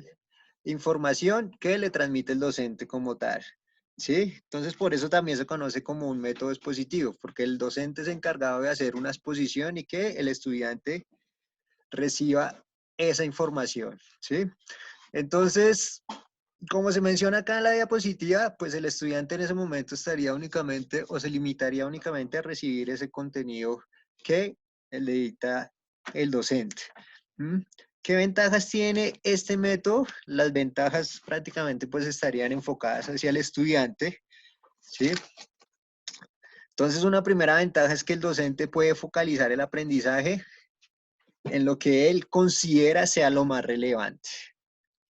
información que le transmite el docente como tal. ¿Sí? Entonces, por eso también se conoce como un método expositivo, porque el docente es encargado de hacer una exposición y que el estudiante reciba esa información, ¿sí? Entonces, como se menciona acá en la diapositiva, pues el estudiante en ese momento estaría únicamente o se limitaría únicamente a recibir ese contenido que le dicta el docente. ¿Qué ventajas tiene este método? Las ventajas prácticamente pues estarían enfocadas hacia el estudiante, ¿sí? Entonces una primera ventaja es que el docente puede focalizar el aprendizaje en lo que él considera sea lo más relevante,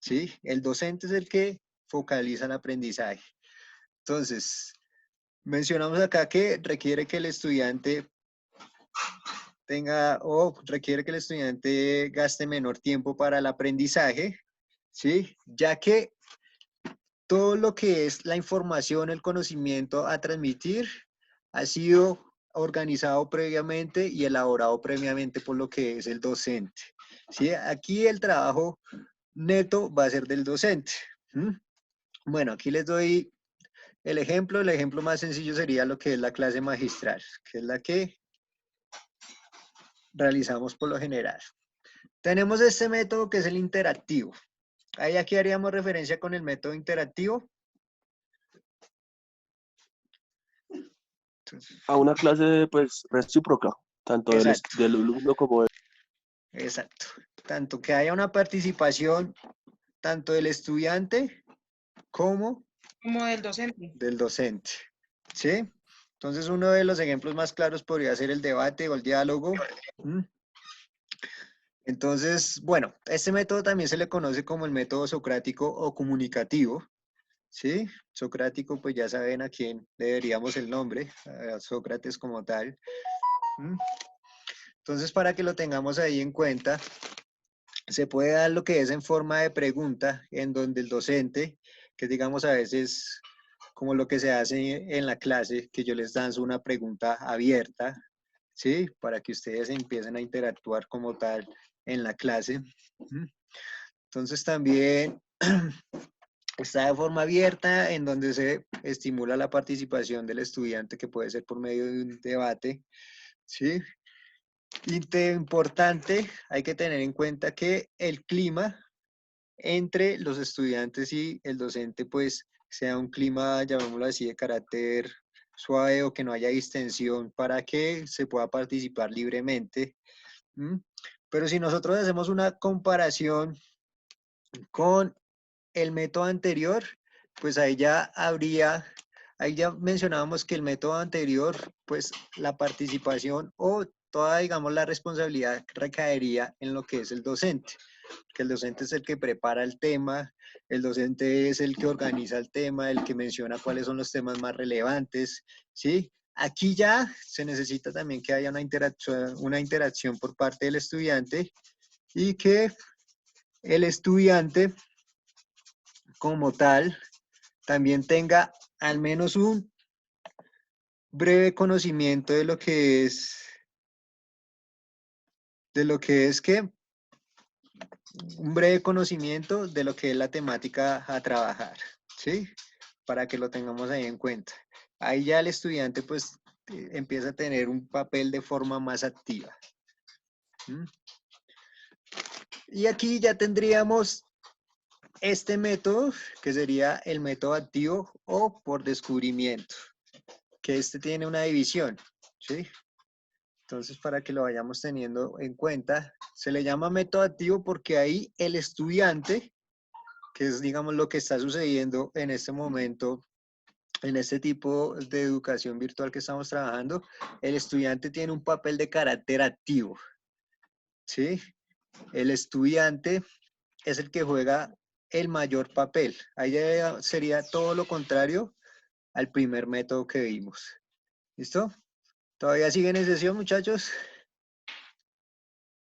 ¿sí? El docente es el que focaliza el aprendizaje. Entonces, mencionamos acá que requiere que el estudiante requiere que el estudiante gaste menor tiempo para el aprendizaje, ¿sí? Ya que todo lo que es la información, el conocimiento a transmitir ha sido organizado previamente y elaborado previamente por lo que es el docente, ¿sí? Aquí el trabajo neto va a ser del docente. Bueno, aquí les doy el ejemplo más sencillo sería lo que es la clase magistral, que es la que realizamos por lo general. Tenemos este método que es el interactivo. Ahí aquí haríamos referencia con el método interactivo. Entonces, A una clase pues recíproca, tanto del alumno como del... Exacto. Tanto que haya una participación tanto del estudiante como del docente. del docente. ¿Sí? Entonces uno de los ejemplos más claros podría ser el debate o el diálogo. Entonces, bueno, este método también se le conoce como el método socrático o comunicativo, ¿sí? Socrático, pues ya saben a quién le deberíamos el nombre, a Sócrates como tal. ¿Mm? Entonces, para que lo tengamos ahí en cuenta, se puede dar lo que es en forma de pregunta, en donde el docente, que digamos a veces como lo que se hace en la clase, que yo les lanzo una pregunta abierta, ¿sí? Para que ustedes empiecen a interactuar como tal en la clase. ¿Mm? Entonces también está de forma abierta, en donde se estimula la participación del estudiante, que puede ser por medio de un debate, ¿sí? Importante, hay que tener en cuenta que el clima entre los estudiantes y el docente, pues, sea un clima, llamémoslo así, de carácter suave o que no haya distensión para que se pueda participar libremente. ¿Mm? Pero si nosotros hacemos una comparación con el método anterior, pues ahí ya mencionábamos que el método anterior, pues la participación o toda, digamos, la responsabilidad recaería en lo que es el docente, que el docente es el que prepara el tema, el docente es el que organiza el tema, el que menciona cuáles son los temas más relevantes, ¿sí? Aquí ya se necesita también que haya una interacción por parte del estudiante y que el estudiante como tal también tenga al menos un breve conocimiento de lo que es un breve conocimiento de lo que es la temática a trabajar, ¿sí? Para que lo tengamos ahí en cuenta. Ahí ya el estudiante pues empieza a tener un papel de forma más activa. ¿Mm? Y aquí ya tendríamos este método, que sería el método activo o por descubrimiento, que este tiene una división, ¿sí? Entonces, para que lo vayamos teniendo en cuenta, se le llama método activo porque ahí el estudiante, que es, digamos, lo que está sucediendo en este momento, en este tipo de educación virtual que estamos trabajando, el estudiante tiene un papel de carácter activo, ¿sí? El estudiante es el que juega el mayor papel. Ahí ya sería todo lo contrario al primer método que vimos. ¿Listo? ¿Todavía siguen en sesión, muchachos?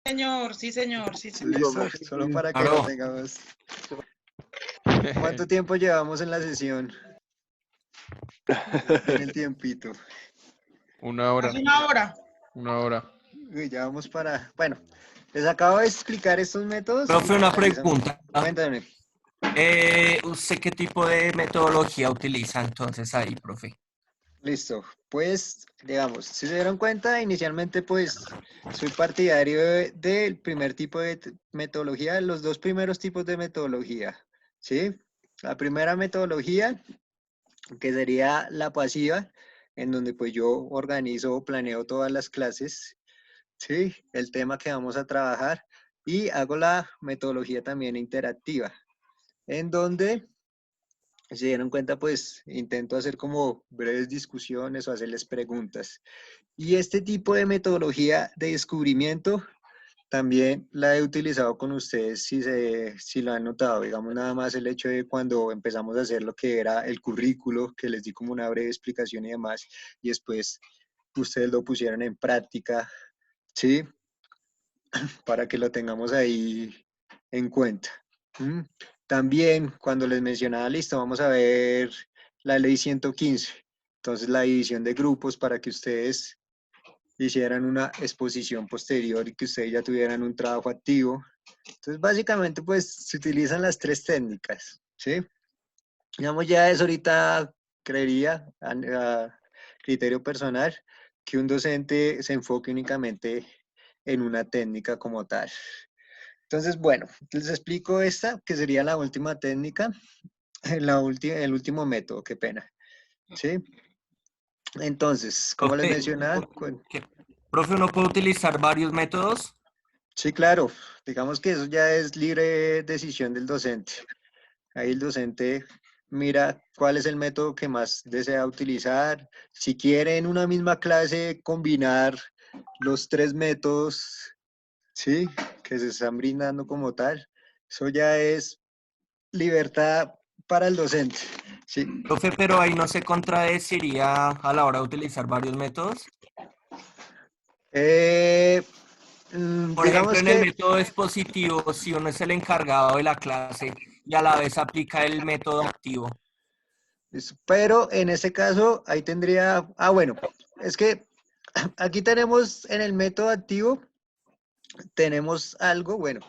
Señor, sí, señor, sí, señor. Listo, solo para que lo tengamos. ¿Cuánto tiempo llevamos en la sesión? En el tiempito. Una hora. Hace una hora. Una hora. Uy, ya vamos para... Bueno, les acabo de explicar estos métodos. Profe, una Finalizamos. pregunta. Cuéntame. ¿Usted qué tipo de metodología utiliza entonces ahí, profe? Listo. Pues, digamos, si se dieron cuenta, inicialmente pues soy partidario del primer tipo de metodología, los dos primeros tipos de metodología, ¿sí? La primera metodología, que sería la pasiva, en donde pues yo organizo, planeo todas las clases, ¿sí? El tema que vamos a trabajar y hago la metodología también interactiva, en donde, si se dieron cuenta, pues intento hacer como breves discusiones o hacerles preguntas. Y este tipo de metodología de descubrimiento también la he utilizado con ustedes si lo han notado, digamos nada más el hecho de cuando empezamos a hacer lo que era el currículo, que les di como una breve explicación y demás, y después ustedes lo pusieron en práctica, ¿sí? Para que lo tengamos ahí en cuenta. ¿Mm? También cuando les mencionaba, listo, vamos a ver la ley 115, entonces la división de grupos para que ustedes hicieran una exposición posterior y que ustedes ya tuvieran un trabajo activo. Entonces, básicamente, pues, se utilizan las tres técnicas, ¿sí? Digamos, ya es ahorita, creería, a criterio personal, que un docente se enfoque únicamente en una técnica como tal. Entonces, bueno, les explico esta, que sería la última técnica, el último método, qué pena, ¿sí? Entonces, como les Profe, mencionaba, profe, ¿uno puede utilizar varios métodos? sí, claro, digamos que eso ya es libre decisión del docente. Ahí el docente mira cuál es el método que más desea utilizar. Si quiere en una misma clase combinar los tres métodos, ¿sí? Que se están brindando como tal. Eso ya es libertad para el docente, ¿sí? Profe, pero ahí no se contradeciría a la hora de utilizar varios métodos. Eh, Por ejemplo, digamos en el que, método expositivo, si uno es el encargado de la clase y a la vez aplica el método activo. pero en ese caso, ahí tendría, bueno, es que aquí tenemos en el método activo, tenemos algo, bueno,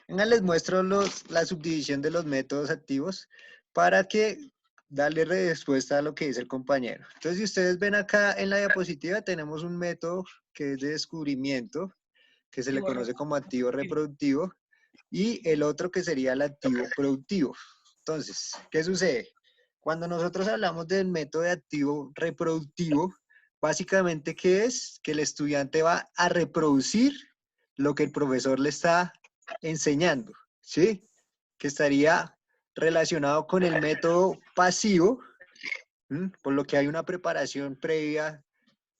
venga, les muestro la subdivisión de los métodos activos para que darle respuesta a lo que dice el compañero. Entonces, si ustedes ven acá en la diapositiva, tenemos un método que es de descubrimiento, que se le conoce como activo reproductivo, y el otro que sería el activo productivo. Entonces, ¿qué sucede? Cuando nosotros hablamos del método de activo reproductivo, básicamente, ¿qué es? Que el estudiante va a reproducir lo que el profesor le está enseñando, ¿sí? Que estaría relacionado con el método pasivo, por lo que hay una preparación previa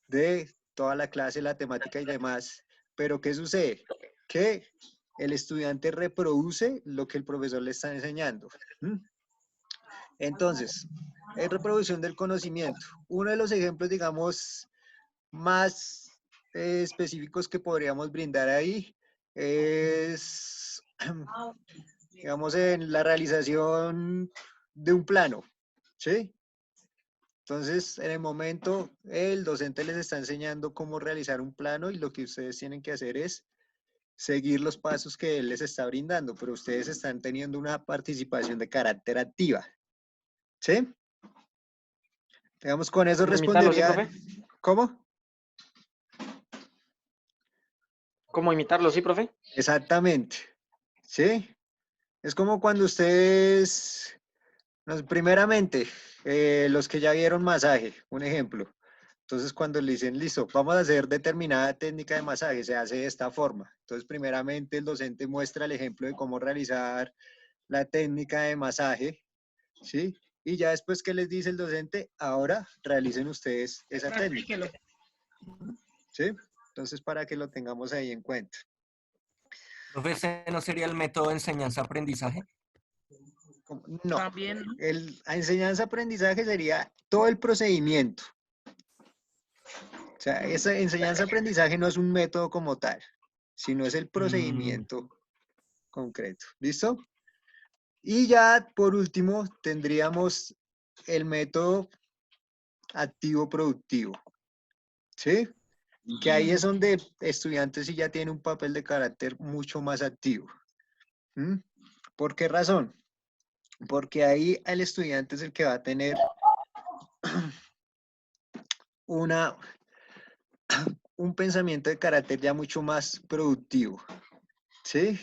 de toda la clase, la temática y demás. Pero ¿qué sucede? Que el estudiante reproduce lo que el profesor le está enseñando. Entonces, es reproducción del conocimiento. Uno de los ejemplos, digamos, más específicos que podríamos brindar ahí es, digamos, en la realización de un plano, ¿sí? Entonces, en el momento, el docente les está enseñando cómo realizar un plano y lo que ustedes tienen que hacer es seguir los pasos que él les está brindando, pero ustedes están teniendo una participación de carácter activa, ¿sí? Digamos, con eso ¿Cómo imitarlo, sí, respondería, profe? ¿cómo? ¿Cómo imitarlo, sí, profe? Exactamente, ¿sí? Es como cuando ustedes, primeramente, los que ya vieron masaje, un ejemplo. Entonces, cuando le dicen, listo, vamos a hacer determinada técnica de masaje, se hace de esta forma. Entonces, primeramente, el docente muestra el ejemplo de cómo realizar la técnica de masaje, ¿sí? Y ya después que les dice el docente, ahora realicen ustedes esa técnica, Practíquelo. ¿sí? Entonces, para que lo tengamos ahí en cuenta. Profe, ¿ese no sería el método de enseñanza-aprendizaje? No, También, ¿no? la enseñanza-aprendizaje sería todo el procedimiento. O sea, esa enseñanza-aprendizaje no es un método como tal, sino es el procedimiento concreto. ¿Listo? Y ya por último tendríamos el método activo productivo. ¿Sí? Que ahí es donde estudiantes sí ya tienen un papel de carácter mucho más activo. ¿Por qué razón? Porque ahí el estudiante es el que va a tener un pensamiento de carácter ya mucho más productivo. ¿Sí?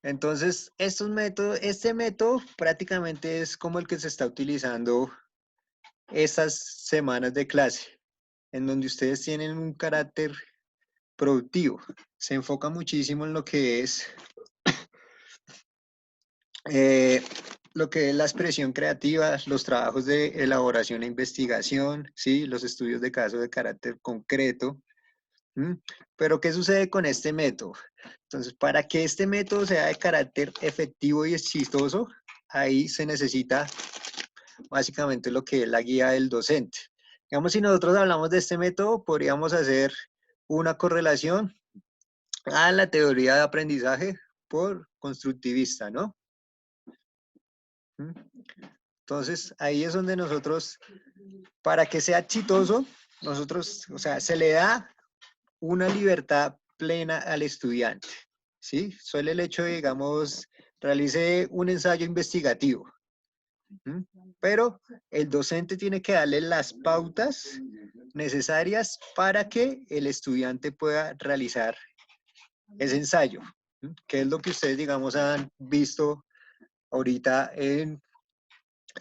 Entonces, este método prácticamente es como el que se está utilizando estas semanas de clase, en donde ustedes tienen un carácter productivo. Se enfoca muchísimo en lo que es la expresión creativa, los trabajos de elaboración e investigación, ¿sí? Los estudios de caso de carácter concreto. Pero, ¿qué sucede con este método? Entonces, para que este método sea de carácter efectivo y exitoso, ahí se necesita básicamente lo que es la guía del docente. Digamos, si nosotros hablamos de este método, podríamos hacer una correlación a la teoría de aprendizaje por constructivista, ¿no? Entonces, ahí es donde nosotros, para que sea exitoso, nosotros, o sea, se le da una libertad plena al estudiante, ¿sí? Solo el hecho de, digamos, realice un ensayo investigativo, pero el docente tiene que darle las pautas necesarias para que el estudiante pueda realizar ese ensayo, que es lo que ustedes, digamos, han visto ahorita en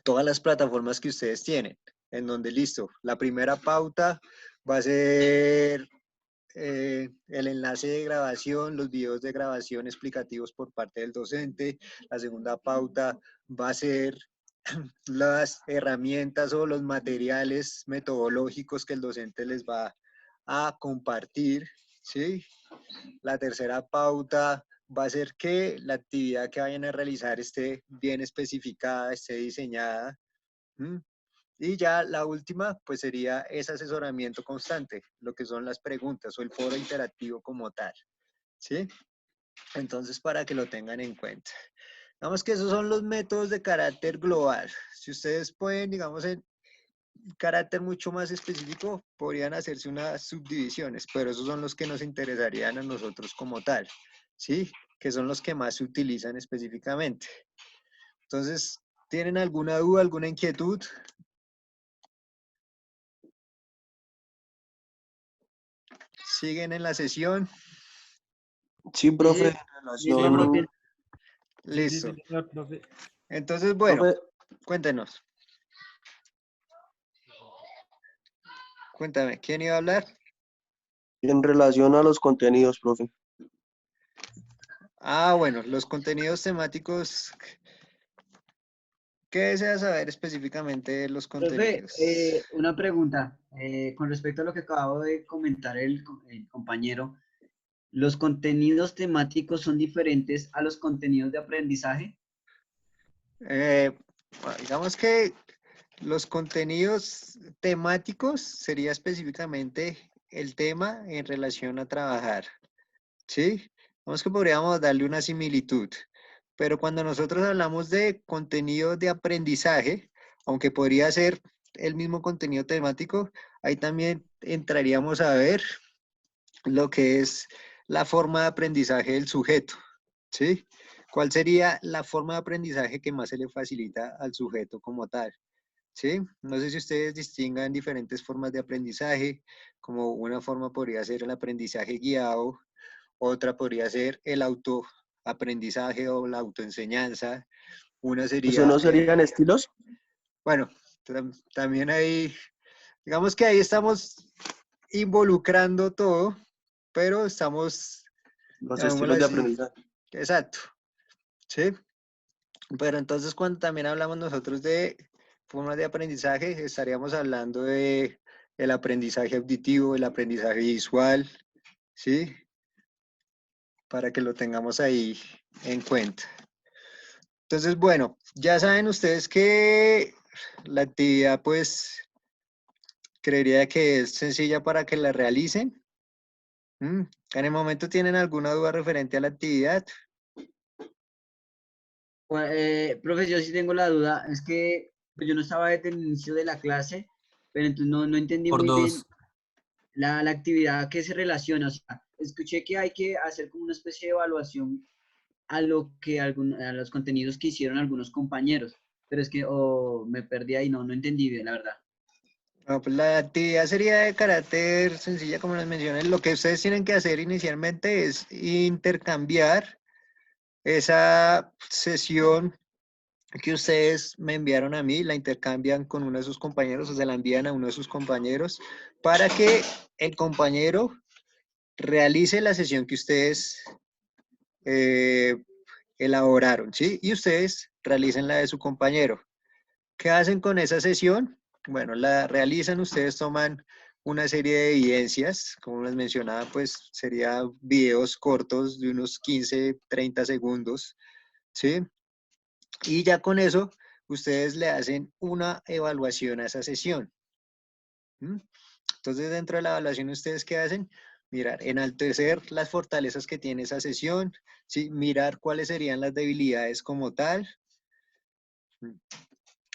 todas las plataformas que ustedes tienen, en donde, listo, la primera pauta va a ser el enlace de grabación, los videos de grabación explicativos por parte del docente. La segunda pauta va a ser las herramientas o los materiales metodológicos que el docente les va a compartir, ¿sí? La tercera pauta va a ser que la actividad que vayan a realizar esté bien especificada, esté diseñada. ¿M? Y ya la última, pues sería ese asesoramiento constante, lo que son las preguntas o el foro interactivo como tal, ¿sí? Entonces, para que lo tengan en cuenta. Digamos que esos son los métodos de carácter global. Si ustedes pueden, digamos, en carácter mucho más específico, podrían hacerse unas subdivisiones, pero esos son los que nos interesarían a nosotros como tal, ¿sí? Que son los que más se utilizan específicamente. Entonces, ¿tienen alguna duda, alguna inquietud? ¿Siguen en la sesión? Sí, profe, en Sí, Sí, relación, profe. Sí, sí, Listo. señor, profe. Entonces, bueno, profe, cuéntenos. Cuéntame, ¿quién iba a hablar? en relación a los contenidos, profe. Ah, bueno, los contenidos temáticos. ¿Qué deseas saber específicamente de los Profe, contenidos? una pregunta con respecto a lo que acabo de comentar el compañero. ¿Los contenidos temáticos son diferentes a los contenidos de aprendizaje? Digamos que los contenidos temáticos sería específicamente el tema en relación a trabajar, ¿sí? Vamos que podríamos darle una similitud, pero cuando nosotros hablamos de contenido de aprendizaje, aunque podría ser el mismo contenido temático, ahí también entraríamos a ver lo que es la forma de aprendizaje del sujeto, ¿sí? ¿Cuál sería la forma de aprendizaje que más se le facilita al sujeto como tal? ¿Sí? No sé si ustedes distingan diferentes formas de aprendizaje, como una forma podría ser el aprendizaje guiado, otra podría ser el autoaprendizaje o la autoenseñanza, una ¿Eso sería, no serían estilos? bueno, también hay, digamos que ahí estamos involucrando todo, pero estamos, Los llamémoslo estilos de así, aprendizaje. exacto, ¿sí? Pero entonces cuando también hablamos nosotros de formas de aprendizaje, estaríamos hablando de el aprendizaje auditivo, el aprendizaje visual, ¿sí? Para que lo tengamos ahí en cuenta. Entonces, bueno, ya saben ustedes que la actividad, pues, creería que es sencilla para que la realicen. En el momento tienen alguna duda referente a la actividad. Profe, yo sí tengo la duda, es que pues, yo no estaba desde el inicio de la clase, pero entonces no entendí Por muy bien dos. la actividad que se relaciona. O sea, escuché que hay que hacer como una especie de evaluación a lo que a los contenidos que hicieron algunos compañeros, pero es que me perdí ahí, no entendí bien, la verdad. No, pues la actividad sería de carácter sencilla, como les mencioné. Lo que ustedes tienen que hacer inicialmente es intercambiar esa sesión que ustedes me enviaron a mí, la intercambian con uno de sus compañeros o se la envían a uno de sus compañeros para que el compañero realice la sesión que ustedes eh, elaboraron, ¿sí? Y ustedes realicen la de su compañero. ¿Qué hacen con esa sesión? Bueno, la realizan, ustedes toman una serie de evidencias, como les mencionaba, pues sería videos cortos de unos 15, 30 segundos, ¿sí? Y ya con eso, ustedes le hacen una evaluación a esa sesión. Entonces, dentro de la evaluación, ¿ustedes qué hacen? Mirar, enaltecer las fortalezas que tiene esa sesión, ¿sí? Mirar cuáles serían las debilidades como tal.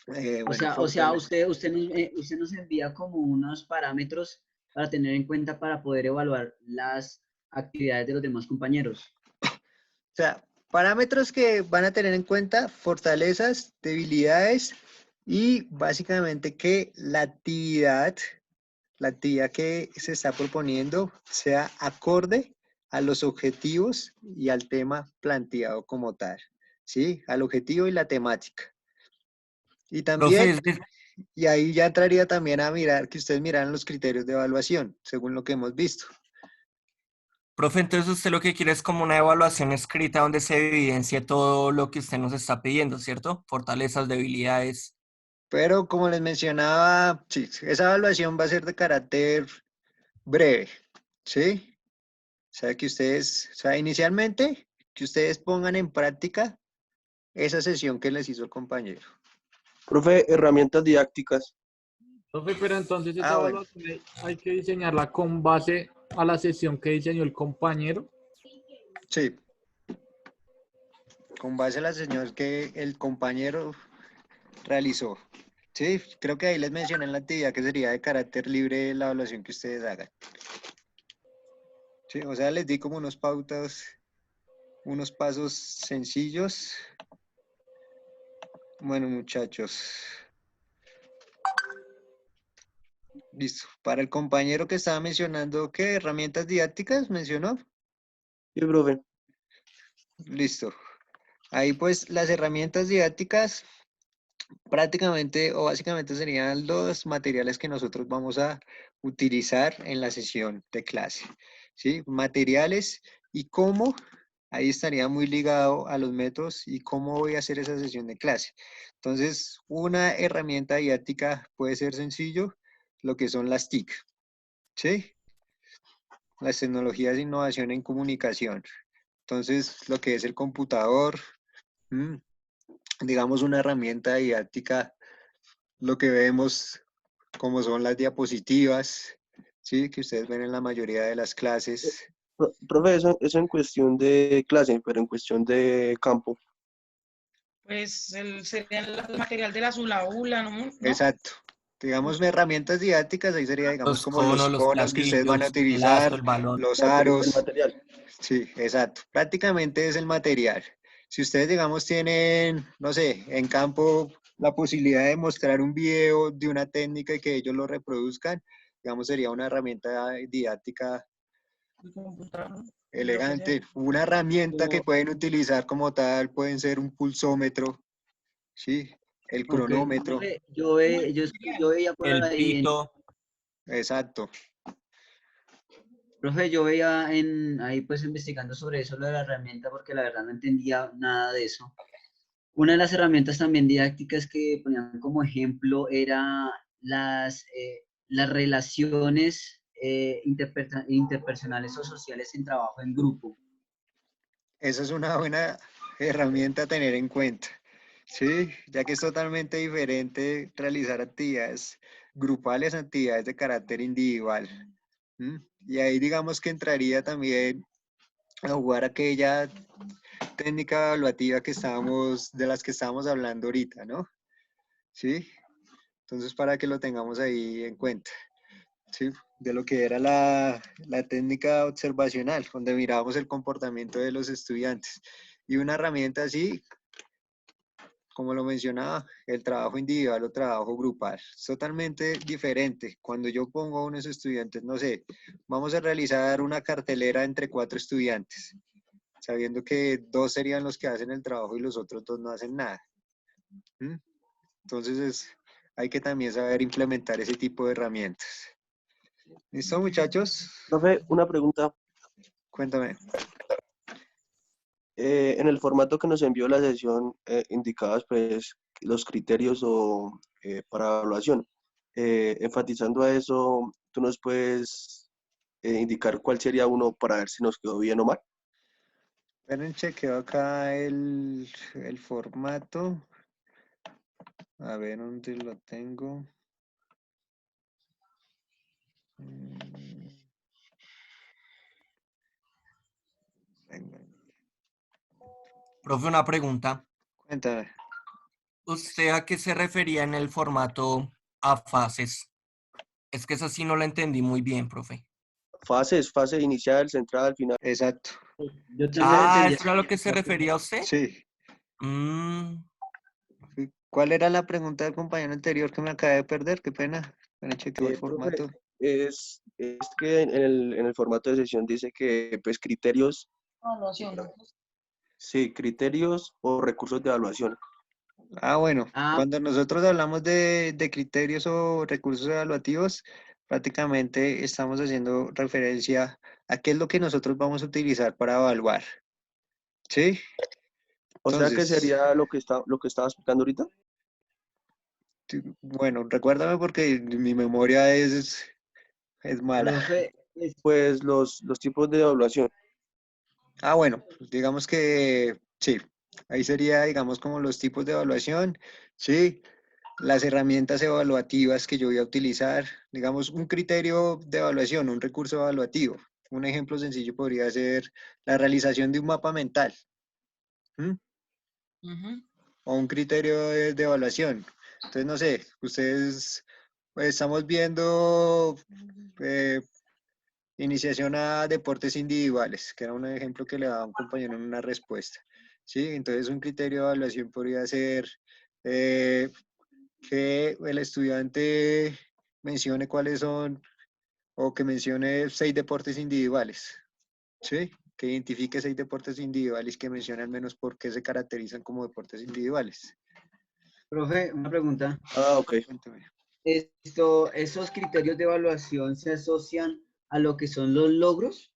Bueno, O sea, fortaleza. usted nos envía como unos parámetros para tener en cuenta para poder evaluar las actividades de los demás compañeros. O sea, parámetros que van a tener en cuenta, fortalezas, debilidades y básicamente que la actividad que se está proponiendo sea acorde a los objetivos y al tema planteado como tal, ¿sí? Al objetivo y la temática. Y Profe, también, y ahí ya entraría también a mirar que ustedes miran los criterios de evaluación, según lo que hemos visto. profe, entonces usted lo que quiere es como una evaluación escrita donde se evidencie todo lo que usted nos está pidiendo, ¿cierto? Fortalezas, debilidades. Pero como les mencionaba, sí, esa evaluación va a ser de carácter breve, ¿sí? sea, que ustedes, o sea, inicialmente, que ustedes pongan en práctica esa sesión que les hizo el compañero. Profe, herramientas didácticas. Profe, pero entonces esa Ah, bueno. evaluación hay que diseñarla con base a la sesión que diseñó el compañero. Sí. Con base a la sesión que el compañero realizó. Sí, creo que ahí les mencioné en la actividad que sería de carácter libre la evaluación que ustedes hagan. Sí, o sea, les di como unos pautas, unos pasos sencillos. Bueno, muchachos. Listo. Para el compañero que estaba mencionando, ¿qué herramientas didácticas mencionó? Sí, profe. Listo. Ahí pues las herramientas didácticas prácticamente o básicamente serían los materiales que nosotros vamos a utilizar en la sesión de clase. ¿Sí? Materiales y cómo, ahí estaría muy ligado a los métodos y cómo voy a hacer esa sesión de clase. Entonces, una herramienta didáctica puede ser sencillo, lo que son las TIC, ¿sí? Las tecnologías de innovación en comunicación. Entonces, lo que es el computador, digamos una herramienta didáctica, lo que vemos como son las diapositivas, ¿sí? Que ustedes ven en la mayoría de las clases. Profe, eso en cuestión de clase, pero en cuestión de campo. Pues sería el material de la Zulaula, ¿no? Exacto. Digamos, herramientas didácticas, ahí sería, digamos, Los como los conos que ustedes van a platillos, el lazo, utilizar, el balón. los El aros. material. Sí, exacto. Prácticamente es el material. Si ustedes, digamos, tienen, no sé, en campo la posibilidad de mostrar un video de una técnica y que ellos lo reproduzcan, digamos, sería una herramienta didáctica El computador, ¿no? Lo que elegante. sea. Una herramienta que pueden utilizar como tal, pueden ser un pulsómetro, ¿sí? El Ok, cronómetro. profe, yo veía por El ahí, pito. Exacto. profe, yo veía ahí pues investigando sobre eso, lo de la herramienta, porque la verdad no entendía nada de eso. Una de las herramientas también didácticas que ponían como ejemplo era las relaciones interpersonales o sociales en trabajo en grupo. Esa es una buena herramienta a tener en cuenta, ¿sí? Ya que es totalmente diferente realizar actividades grupales, actividades de carácter individual. Y ahí digamos que entraría también a jugar aquella técnica evaluativa de las que estábamos hablando ahorita, ¿no? ¿Sí? Entonces, para que lo tengamos ahí en cuenta, ¿sí? De lo que era la técnica observacional, donde mirábamos el comportamiento de los estudiantes. Y una herramienta así, como lo mencionaba, el trabajo individual o trabajo grupal. Es totalmente diferente. Cuando yo pongo a unos estudiantes, no sé, vamos a realizar una cartelera entre 4 estudiantes, sabiendo que 2 serían los que hacen el trabajo y los otros 2 no hacen nada. Entonces hay que también saber implementar ese tipo de herramientas. ¿Listo, muchachos? Profe, una pregunta. Cuéntame. En el formato que nos envió la sesión, indicabas pues los criterios para evaluación. Enfatizando a eso, ¿tú nos puedes indicar cuál sería uno para ver si nos quedó bien o mal? Esperen, chequeo acá el formato. A ver dónde lo tengo. Venga, Profe, una pregunta. cuéntame. ¿Usted a qué se refería en el formato a fases? Es que esa sí no la entendí muy bien, profe. Fase inicial, central, final. Exacto. Yo Sí, también entendía. ¿Eso era lo que se refería usted? sí. Mm, ¿Cuál era la pregunta del compañero anterior que me acabé de perder? Qué pena. Bueno, chequeo el Profe, formato. es que en el formato de sesión dice que pues criterios, Evaluación. sí, criterios o recursos de evaluación. Ah, bueno. Ah, Cuando nosotros hablamos de criterios o recursos evaluativos, prácticamente estamos haciendo referencia a qué es lo que nosotros vamos a utilizar para evaluar. ¿Sí? O sea que Entonces, sería lo que estaba explicando ahorita. bueno, recuérdame porque mi memoria es mala. profe, pues los tipos de evaluación. Ah, bueno, pues digamos que sí, ahí sería, digamos, como los tipos de evaluación, sí, las herramientas evaluativas que yo voy a utilizar, digamos, un criterio de evaluación, un recurso evaluativo. Un ejemplo sencillo podría ser la realización de un mapa mental, ¿m? Ujú. O un criterio de evaluación. Entonces, no sé, ustedes, pues, estamos viendo iniciación a deportes individuales, que era un ejemplo que le daba un compañero en una respuesta. ¿Sí? Entonces, un criterio de evaluación podría ser que el estudiante mencione cuáles son, o que mencione 6 deportes individuales. ¿Sí? Que identifique 6 deportes individuales que mencione al menos por qué se caracterizan como deportes individuales. Profe, una pregunta. Ah, ok. Cuéntame. ¿Esos criterios de evaluación se asocian a lo que son los logros?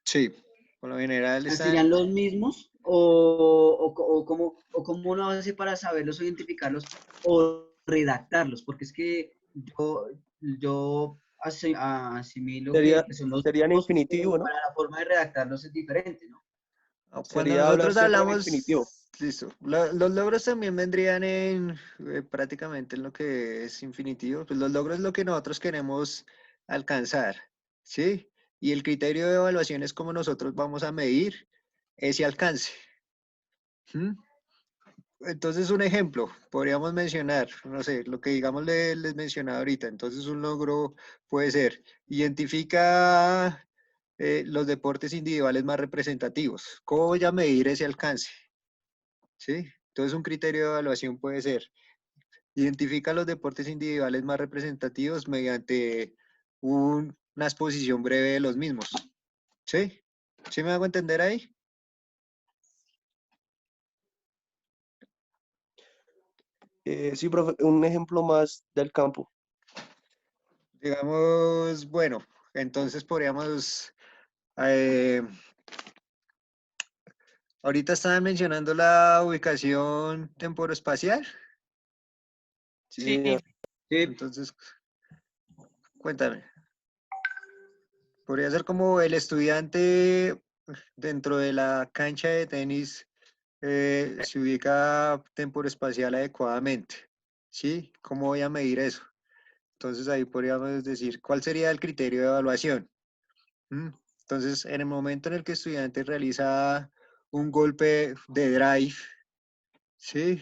Sí, por lo general ¿Serían están... los mismos? ¿O cómo uno hace para saberlos o identificarlos o redactarlos? Porque es que yo asimilo que son los Sería en mismos, infinitivo, pero ¿no? para la forma de redactarlos es diferente, ¿no? Cuando Sería hablar nosotros siempre en hablamos, infinitivo. listo, los logros también vendrían en prácticamente en lo que es infinitivo. Pues los logros es lo que nosotros queremos alcanzar, ¿sí? Y el criterio de evaluación es cómo nosotros vamos a medir ese alcance. ¿Mm? Entonces, un ejemplo, podríamos mencionar, no sé, lo que digamos les mencionaba ahorita. Entonces, un logro puede ser, identifica los deportes individuales más representativos. ¿Cómo voy a medir ese alcance? ¿Sí? Entonces, un criterio de evaluación puede ser, identifica los deportes individuales más representativos mediante una exposición breve de los mismos. ¿Sí? ¿Sí me hago entender ahí? Sí, profe, un ejemplo más del campo. Digamos, bueno, entonces podríamos... eh, ahorita estaban mencionando la ubicación temporoespacial. Sí, Sí, señor. Sí, Entonces, cuéntame. Podría ser como el estudiante dentro de la cancha de tenis se ubica temporoespacial adecuadamente. ¿Sí? ¿Cómo voy a medir eso? Entonces ahí podríamos decir, ¿cuál sería el criterio de evaluación? ¿Mm? Entonces, en el momento en el que el estudiante realiza un golpe de drive, ¿sí?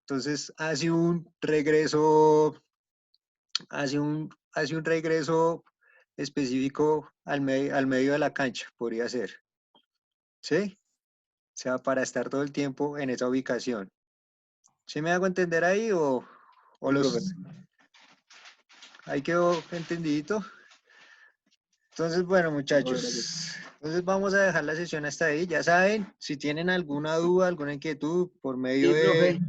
Entonces hace un regreso específico al medio de la cancha, podría ser, ¿sí? O sea, para estar todo el tiempo en esa ubicación. ¿Sí me hago entender ahí o Sí, profe. ahí quedó entendidito? Entonces, bueno, Profe, gracias. muchachos, entonces vamos a dejar la sesión hasta ahí. Ya saben, si tienen alguna duda, alguna inquietud, por medio sí, profe.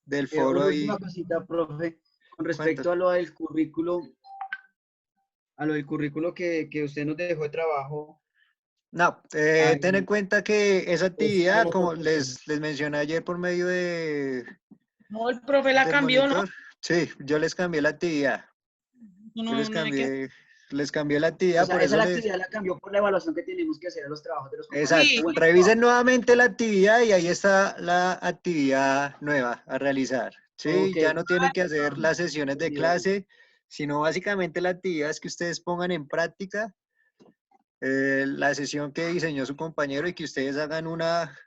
del foro Una ahí, última cosita, profe. Con respecto cuéntanos. a lo del currículo que usted nos dejó de trabajo, No, ten en ahí cuenta que esa está actividad, el otro como punto. les mencioné ayer por medio no, el profe la del cambió, ¿no? monitor, sí, yo les cambié la actividad. Yo No, no hay que... les cambié la O actividad, sea, por esa eso la les, actividad la cambió por la evaluación que tenemos que hacer a los trabajos de los compañeros. Sí, exacto, Bueno, revisen nuevamente la actividad y ahí está la actividad nueva a realizar. Sí, ok. ya no tienen que Ah, hacer las sesiones de entendido. clase, sino básicamente la actividad es que ustedes pongan en práctica la sesión que diseñó su compañero y que ustedes hagan una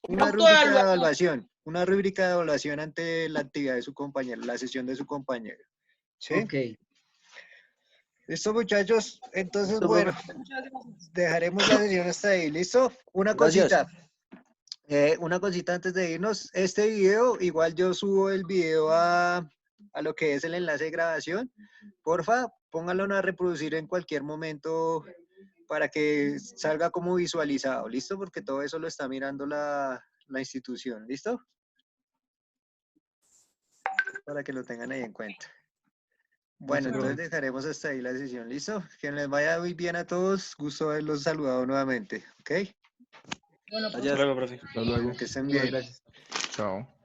rúbrica de Autoevaluación. evaluación, una rúbrica de evaluación ante la actividad de su compañero, la sesión de su compañero. ¿Sí? Ok. ¿Listo, muchachos? Entonces, Listo, bueno, profe. Muchas gracias. dejaremos la sesión hasta ahí. ¿Listo? Gracias. Una cosita antes de irnos. Este video, igual yo subo el video a lo que es el enlace de grabación. Porfa, pónganlo a reproducir en cualquier momento para que salga como visualizado. ¿Listo? Porque todo eso lo está mirando la institución. ¿Listo? Para que lo tengan ahí en cuenta. Bueno, Listo, entonces profe. dejaremos hasta ahí la sesión. ¿Listo? Que les vaya muy bien a todos. Gusto haberlos saludado nuevamente. ¿Ok? Bueno, Gracias. profe. Hasta Bueno, luego. que estén Igual, bien. gracias. Chao.